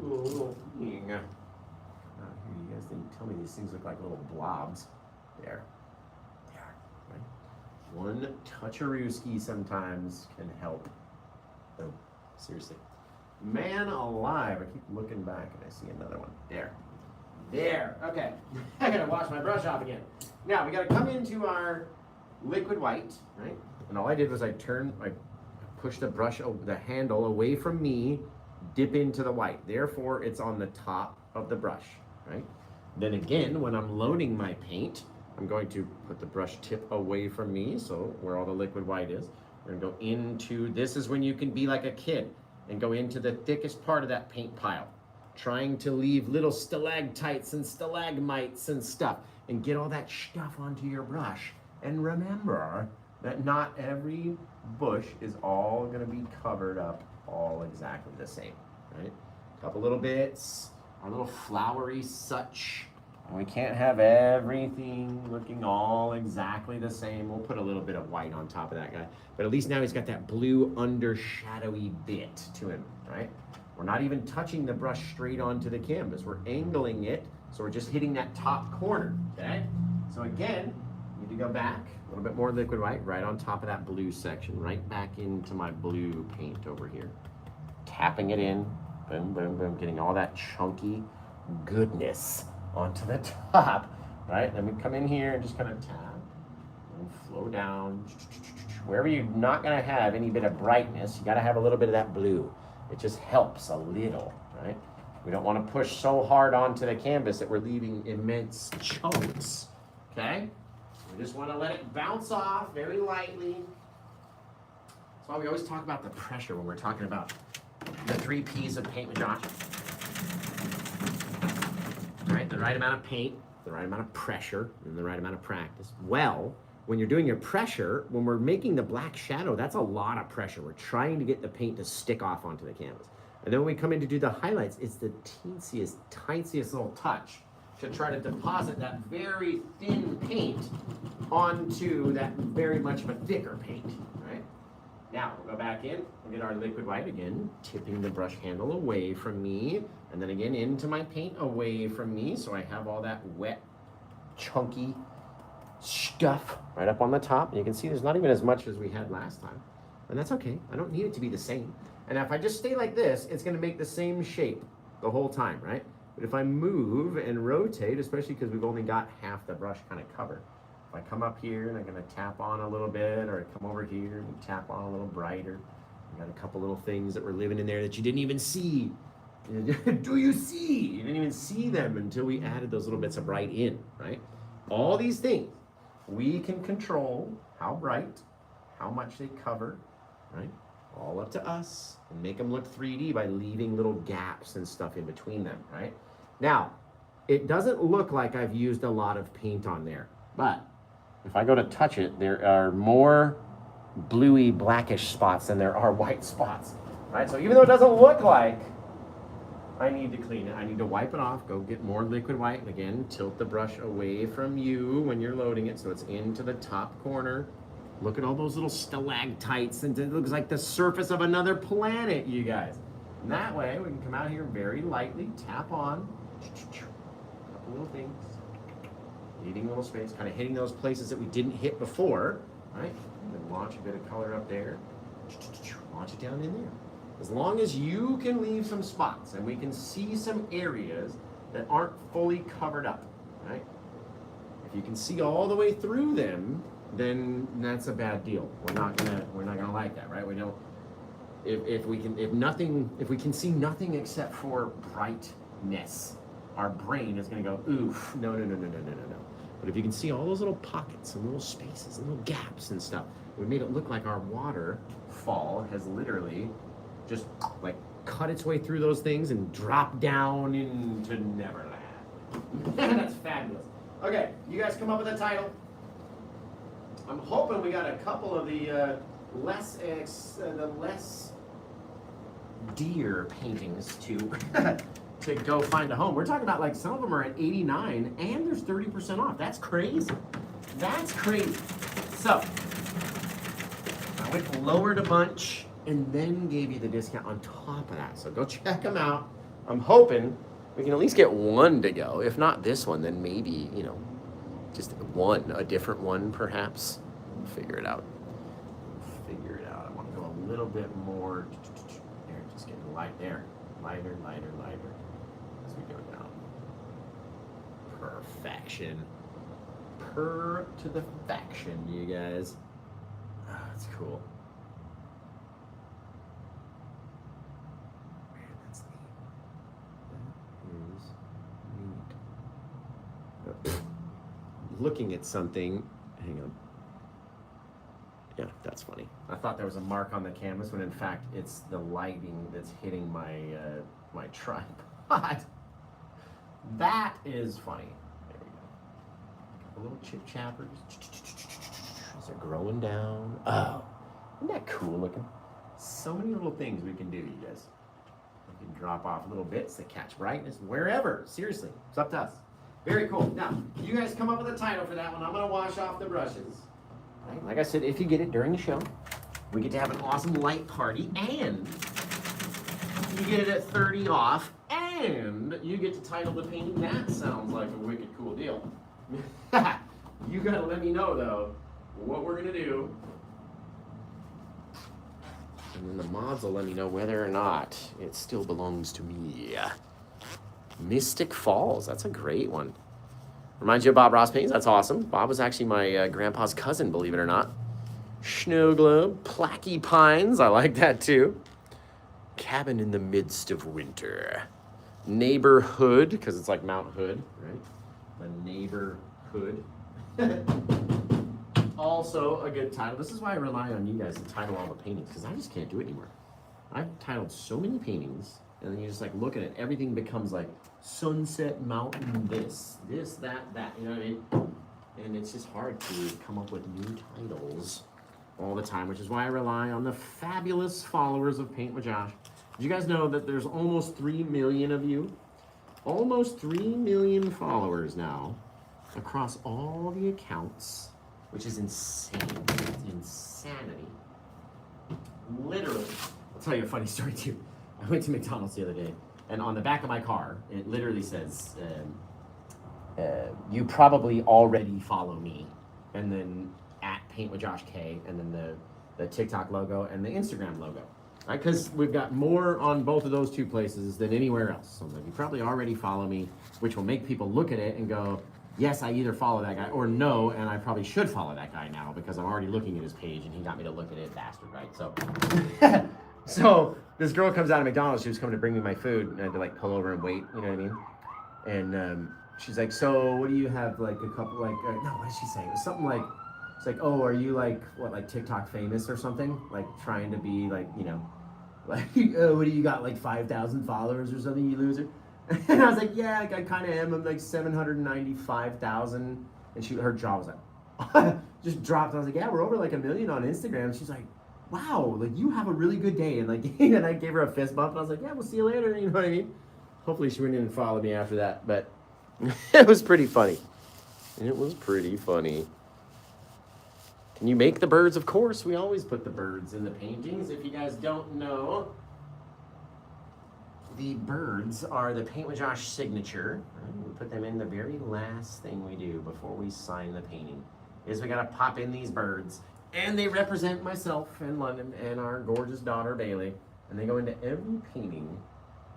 cool little thing. Here, you guys didn't tell me these things look like little blobs. There. They are. Right? One toucharooski sometimes can help. Oh, seriously. Man alive. I keep looking back and I see another one. There. There. Okay. I gotta wash my brush off again. Now we gotta come into our liquid white, right? And all I did was I pushed the handle away from me, dip into the white. Therefore, it's on the top of the brush, right? Then again, when I'm loading my paint, I'm going to put the brush tip away from me, so where all the liquid white is. We're gonna go into, this is when you can be like a kid and go into the thickest part of that paint pile, trying to leave little stalactites and stalagmites and stuff, and get all that stuff onto your brush. And remember that not every bush is all gonna be covered up all exactly the same, right? A couple little bits, our little flowery such. And we can't have everything looking all exactly the same. We'll put a little bit of white on top of that guy. But at least now he's got that blue undershadowy bit to him, right? We're not even touching the brush straight onto the canvas. We're angling it, so we're just hitting that top corner, okay? So again, need to go back, a little bit more liquid white, right on top of that blue section, right back into my blue paint over here. Tapping it in, boom, boom, boom, getting all that chunky goodness onto the top, right? Then we come in here and just kind of tap and flow down. Wherever you're not gonna have any bit of brightness, you gotta have a little bit of that blue. It just helps a little, right? We don't wanna push so hard onto the canvas that we're leaving immense chunks, okay? We just wanna let it bounce off very lightly. That's why we always talk about the pressure when we're talking about the 3 P's of paint with Josh. Right? The right amount of paint, the right amount of pressure, and the right amount of practice. Well, when you're doing your pressure, when we're making the black shadow, that's a lot of pressure. We're trying to get the paint to stick off onto the canvas. And then when we come in to do the highlights, it's the teensiest, tiniest little touch to try to deposit that very thin paint onto that very much of a thicker paint, right? Now, we'll go back in, we'll get our liquid white again, tipping the brush handle away from me, and then again into my paint away from me, so I have all that wet, chunky stuff right up on the top. And you can see there's not even as much as we had last time. And that's okay, I don't need it to be the same. And if I just stay like this, it's gonna make the same shape the whole time, right? But if I move and rotate, especially because we've only got half the brush kind of covered, if I come up here and I'm gonna tap on a little bit, or I come over here and tap on a little brighter, I got a couple little things that were living in there that you didn't even see. Do you see? You didn't even see them until we added those little bits of bright in, right? All these things, we can control how bright, how much they cover, right? All up to us, and make them look 3D by leaving little gaps and stuff in between them, right? Now, it doesn't look like I've used a lot of paint on there, but if I go to touch it, there are more bluey blackish spots than there are white spots, right? So even though it doesn't look like I need to clean it, I need to wipe it off, go get more liquid white, and again, tilt the brush away from you when you're loading it so it's into the top corner. Look at all those little stalactites, and it looks like the surface of another planet, you guys. And that way, we can come out here very lightly, tap on, a couple little things, leaving a little space, kind of hitting those places that we didn't hit before, right? And then launch a bit of color up there, launch it down in there. As long as you can leave some spots and we can see some areas that aren't fully covered up, right? If you can see all the way through them, then that's a bad deal. We're not gonna like that, right? We don't. If we can see nothing except for brightness, our brain is gonna go, oof, no. But if you can see all those little pockets and little spaces and little gaps and stuff, we made it look like our waterfall has literally just like cut its way through those things and dropped down into Neverland. That's fabulous. Okay, you guys come up with a title. I'm hoping we got a couple of the less dear paintings to to go find a home. We're talking about like some of them are at 89 and there's 30% off. That's crazy. That's crazy. So I went lowered a bunch and then gave you the discount on top of that. So go check them out. I'm hoping we can at least get one to go. If not this one, then maybe, you know, just one, a different one perhaps. We'll figure it out. Figure it out. I want to go a little bit more. There, just getting light there. Lighter, lighter, lighter. As we go down. Perfection. To the faction, you guys. Oh, that's cool. Man, that's neat. That is neat. Looking at something. Hang on. Yeah, that's funny. I thought there was a mark on the canvas when in fact it's the lighting that's hitting my my tripod. That is funny. There we go. A little chip chappers. As they're growing down. Oh, isn't that cool looking? So many little things we can do, you guys. We can drop off little bits that catch brightness wherever. Seriously, it's up to us. Very cool. Now, you guys come up with a title for that one. I'm going to wash off the brushes. Right? Like I said, if you get it during the show, we get to have an awesome light party, and you get it at 30 off, and you get to title the painting. That sounds like a wicked cool deal. You got to let me know, though, what we're going to do. And then the mods will let me know whether or not it still belongs to me. Mystic Falls, that's a great one. Reminds you of Bob Ross paintings, that's awesome. Bob was actually my grandpa's cousin, believe it or not. Snow Globe, Placky Pines, I like that too. Cabin in the Midst of Winter. Neighborhood, because it's like Mount Hood, right? The Neighborhood. Also a good title. This is why I rely on you guys to title all the paintings, because I just can't do it anymore. I've titled so many paintings, and then you just like look at it, everything becomes like Sunset Mountain, this, that, you know what I mean? And it's just hard to come up with new titles all the time, which is why I rely on the fabulous followers of Paint with Josh. Did you guys know that there's almost 3 million of you? Almost 3 million followers now across all the accounts, which is insane. It's insanity. Literally. I'll tell you a funny story too. I went to McDonald's the other day, and on the back of my car, it literally says, you probably already follow me, and then at Paint with Josh K, and then the TikTok logo and the Instagram logo, right? Because we've got more on both of those two places than anywhere else. So I'm like, you probably already follow me, which will make people look at it and go, yes, I either follow that guy, or no, and I probably should follow that guy now because I'm already looking at his page, and he got me to look at it, bastard, right? So, so this girl comes out of McDonald's. She was coming to bring me my food, and I had to like pull over and wait. You know what I mean? And she's like, "So, what do you have? Like a couple? Like no, what did she say? It was something like, it's like, oh, are you like what, like TikTok famous or something? Like trying to be like, you know, like what do you got? Like 5,000 followers or something, you loser?" And I was like, "Yeah, like, I kind of am. I'm like 795,000." And her jaw was like, just dropped. I was like, "Yeah, we're over like 1 million on Instagram." She's like, "Wow, like you have a really good day." And like, and I gave her a fist bump, and I was like, "Yeah, we'll see you later." You know what I mean? Hopefully she wouldn't even follow me after that, but it was pretty funny. It was pretty funny. Can you make the birds? Of course, we always put the birds in the paintings. If you guys don't know, the birds are the Paint with Josh signature. We put them in the very last thing we do before we sign the painting. Is we gotta pop in these birds, and they represent myself in London and our gorgeous daughter Bailey, and they go into every painting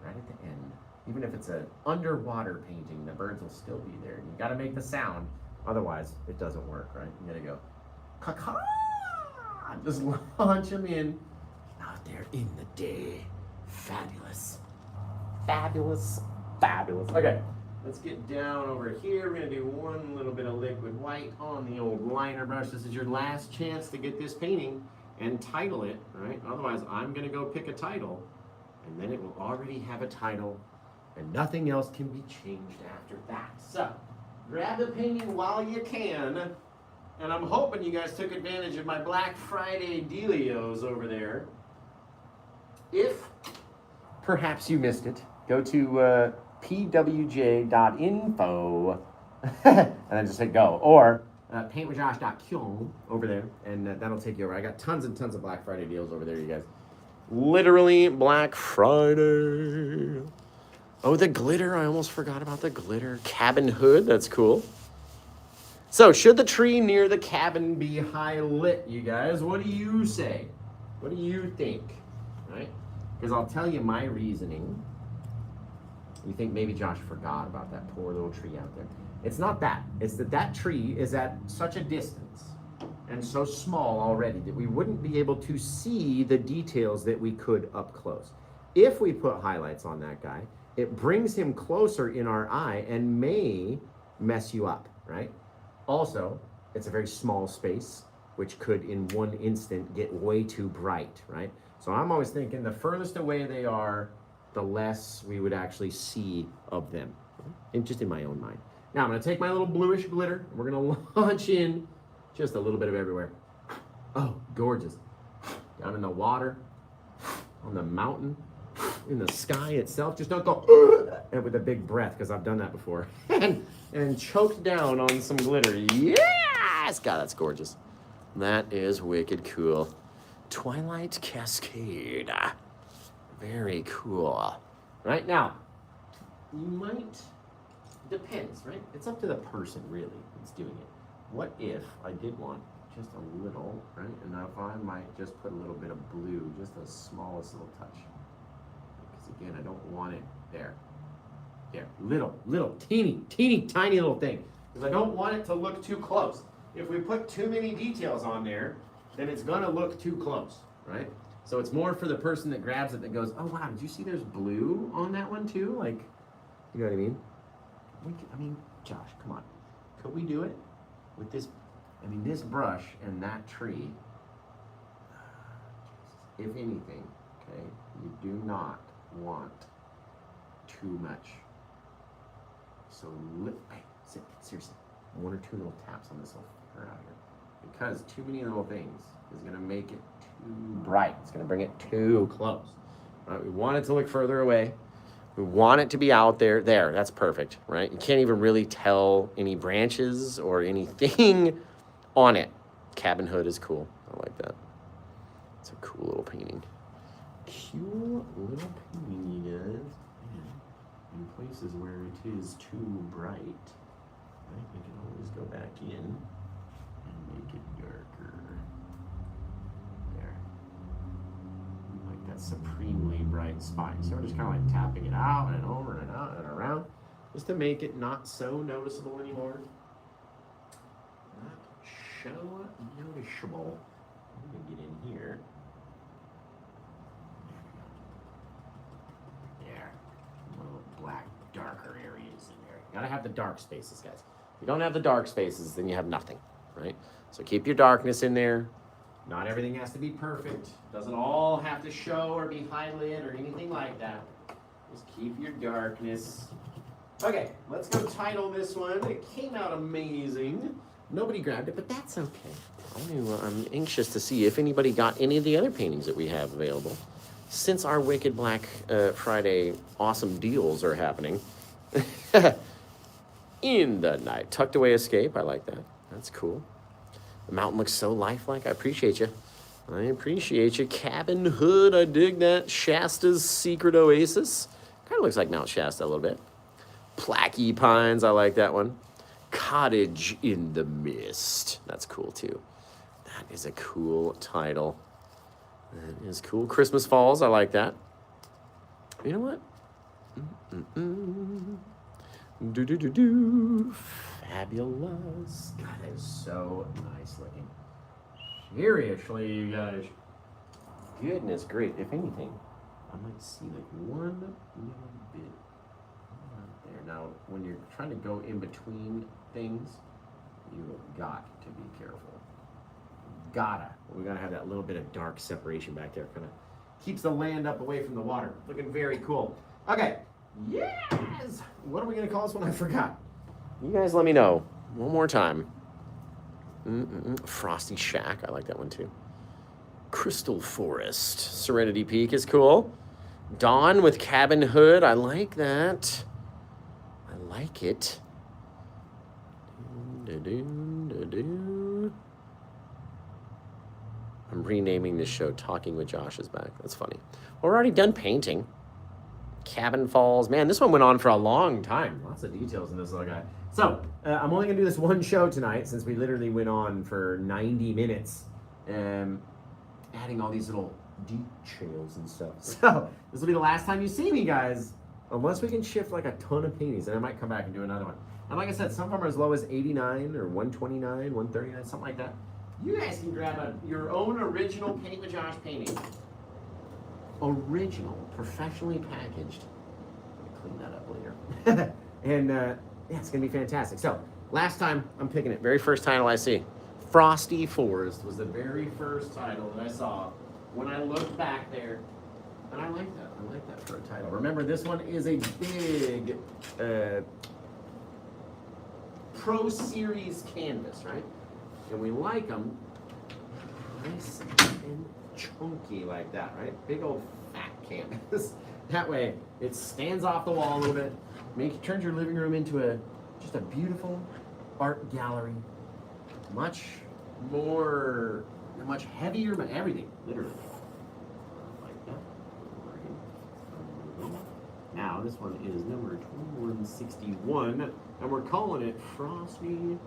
right at the end. Even if it's an underwater painting, the birds will still be there. You gotta make the sound, otherwise it doesn't work, right? You gotta go, caw-caw, just launch them in out there in the day. Fabulous. Fabulous, fabulous. Okay, Let's get down over here. We're gonna do one little bit of liquid white on the old liner brush. This is your last chance to get this painting and title it, right? Otherwise, I'm gonna go pick a title, and then it will already have a title, and nothing else can be changed after that. So, grab the painting while you can, and I'm hoping you guys took advantage of my Black Friday dealios over there. If perhaps you missed it, go to pwj.info and then just hit go, or paintwithjosh.com over there, and that'll take you over. I got tons and tons of Black Friday deals over there, you guys. Literally Black Friday. Oh, the glitter. I almost forgot about the glitter. Cabin hood. That's cool. So, should the tree near the cabin be high lit, you guys? What do you say? What do you think? Right? Because I'll tell you my reasoning. You think maybe Josh forgot about that poor little tree out there. It's not that. It's that that tree is at such a distance and so small already that we wouldn't be able to see the details that we could up close. If we put highlights on that guy, it brings him closer in our eye and may mess you up, right? Also, it's a very small space, which could in one instant get way too bright, right? So I'm always thinking the furthest away they are, the less we would actually see of them, just in my own mind. Now I'm gonna take my little bluish glitter, and we're gonna launch in just a little bit of everywhere. Oh, gorgeous. Down in the water, on the mountain, in the sky itself. Just don't go with a big breath, because I've done that before. and choked down on some glitter. Yes! God, that's gorgeous. That is wicked cool. Twilight Cascade. Very cool. Right now, you might, depends, right? It's up to the person, really, that's doing it. What if I did want just a little, right? And now if I might just put a little bit of blue, just the smallest little touch. Because again, I don't want it there. There, little, teeny, tiny little thing. Because I don't want it to look too close. If we put too many details on there, then it's gonna look too close, right? So it's more for the person that grabs it that goes, oh wow, did you see there's blue on that one too? Like, you know what I mean? Josh, come on. Could we do it with this? I mean, this brush and that tree, if anything, okay, you do not want too much. So, hey, seriously, one or two little taps on this little figure out here. Because too many little things is gonna make it too bright. It's gonna bring it too close. Right? We want it to look further away. We want it to be out there. There, that's perfect, right? You can't even really tell any branches or anything on it. Cabin hood is cool. I like that. It's a cool little painting. Cool little painting, you guys. In places where it is too bright, right? We can always go back in and make it darker. There. Like that supremely bright spot. So we're just kind of like tapping it out and over and out and around, just to make it not so noticeable anymore. Not so noticeable. I'm gonna get in here. There. Little black, darker areas in there. You gotta have the dark spaces, guys. If you don't have the dark spaces, then you have nothing, right? So keep your darkness in there. Not everything has to be perfect. Doesn't all have to show or be highlit or anything like that. Just keep your darkness. Okay, let's go title this one. It came out amazing. Nobody grabbed it, but that's okay. I'm anxious to see if anybody got any of the other paintings that we have available. Since our Wicked Black Friday awesome deals are happening. In the night. Tucked away escape. I like that. That's cool. The mountain looks so lifelike. I appreciate you. I appreciate you. Cabin hood. I dig that. Shasta's secret oasis. Kind of looks like Mount Shasta a little bit. Placky pines. I like that one. Cottage in the mist. That's cool too. That is a cool title. That is cool. Christmas Falls. I like that. You know what? Fabulous. God, that is so nice looking. Seriously, you guys. Goodness great. If anything, I might see like one little bit out there. Now, when you're trying to go in between things, you have got to be careful. We gotta have that little bit of dark separation back there. Kind of keeps the land up away from the water. Looking very cool. Okay, yes! What are we gonna call this one? I forgot. You guys let me know. One more time. Frosty Shack, I like that one too. Crystal Forest. Serenity Peak is cool. Dawn with Cabin Hood, I like that. I like it. I'm renaming this show Talking with Josh is Back. That's funny. Well, we're already done painting. Cabin Falls. Man, this one went on for a long time. Lots of details in this little guy. So, I'm only going to do this one show tonight since we literally went on for 90 minutes. Adding all these little details and stuff. So, this will be the last time you see me, guys. Unless we can shift like a ton of paintings, and I might come back and do another one. And like I said, some of them are as low as 89 or 129, 139, something like that. You guys can grab your own original Paint with Josh painting. Original, professionally packaged. I'll clean that up later. And yeah, it's gonna be fantastic. So, last time I'm picking it. Very first title I see. Frosty Forest was the very first title that I saw when I looked back there. And I like that. I like that for a title. Remember, this one is a big Pro Series canvas, right? And we like them nice and chunky like that, right? Big old fat canvas. That way, it stands off the wall a little bit. Turns your living room into just a beautiful art gallery. Much more, much heavier, but everything, literally. Like that. Now, this one is number 2161, and we're calling it Frosty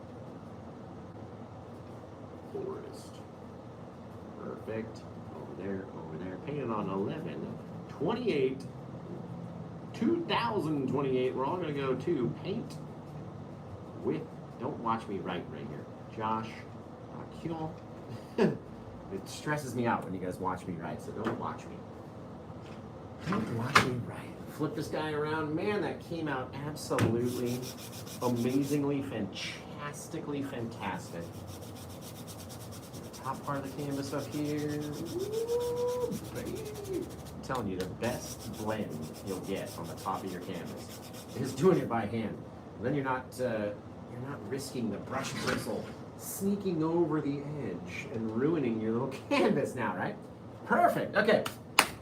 Forest. Perfect. Over there. Painted on 11/28, 2028. We're all going to go to paint with, don't watch me right here, Josh Kill. It stresses me out when you guys watch me right, so don't watch me. Don't watch me right. Flip this guy around. Man, that came out absolutely, amazingly, fantastically fantastic. Top part of the canvas up here. Woo, baby. I'm telling you, the best blend you'll get on the top of your canvas is doing it by hand. And then you're not risking the brush bristle sneaking over the edge and ruining your little canvas now, right? Perfect. Okay.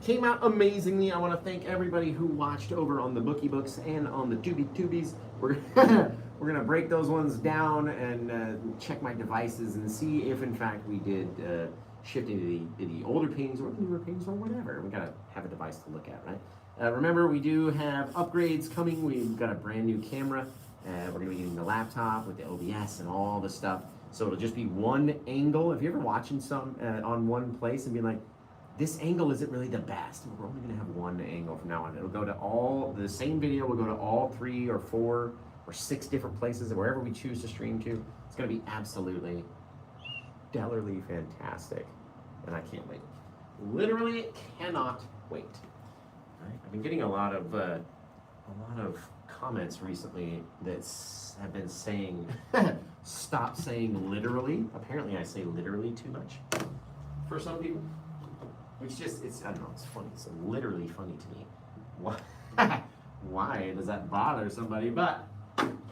Came out amazingly. I want to thank everybody who watched over on the Bookie Books and on the Tubies. We're gonna break those ones down and check my devices and see if in fact we did shift into the older paintings or the newer paintings or whatever. We gotta have a device to look at, right? Remember, we do have upgrades coming. We've got a brand new camera. We're gonna be getting the laptop with the OBS and all the stuff. So it'll just be one angle. If you're ever watching some on one place and be like, this angle isn't really the best, we're only gonna have one angle from now on. It'll go to the same video will go to all 3 or 4 or 6 different places, wherever we choose to stream to. It's gonna be absolutely stellarly fantastic. And I can't wait. Literally cannot wait. Right? I've been getting a lot of comments recently that have been saying, stop saying literally. Apparently I say literally too much for some people. Which I don't know, it's funny. It's literally funny to me. Why does that bother somebody? But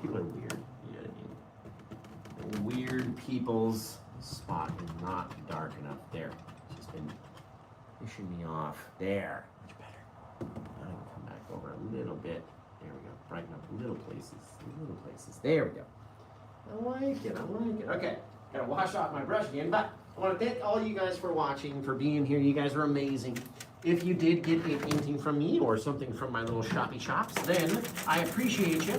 people are weird, you know what I mean? Weird people's spot is not dark enough. There, it's just been pushing me off. There, much better. Now I can come back over a little bit. There we go, brighten up little places. There we go. I like it. Okay, gotta wash off my brush again, but I want to thank all you guys for watching, for being here. You guys are amazing. If you did get a painting from me or something from my little shoppy shops, then I appreciate you.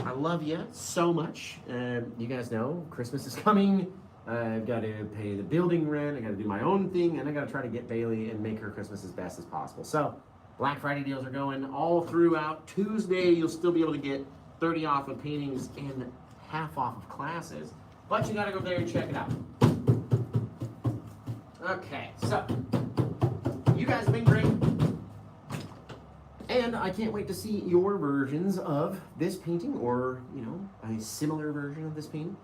I love you so much. You guys know Christmas is coming. I've got to pay the building rent. I got to do my own thing, and I got to try to get Bailey and make her Christmas as best as possible. So Black Friday deals are going all throughout. Tuesday, you'll still be able to get 30 off of paintings and half off of classes. But you got to go there and check it out. Okay, so you guys have been great. And I can't wait to see your versions of this painting, or, you know, a similar version of this painting.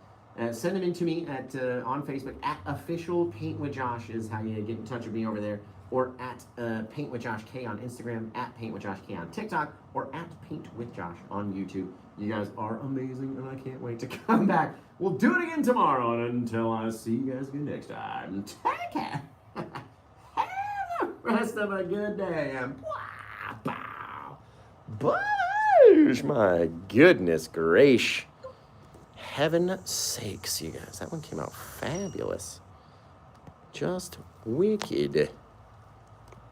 Send them in to me at on Facebook at official Paint with Josh is how you get in touch with me over there, or at Paint with Josh K on Instagram, at Paint with Josh K on TikTok, or at Paint with Josh on YouTube. You guys are amazing, and I can't wait to come back. We'll do it again tomorrow, and until I see you guys again next time, take care. Have the rest of a good day, and bow. Boosh, my goodness gracious. Heaven sakes, you guys. That one came out fabulous. Just wicked.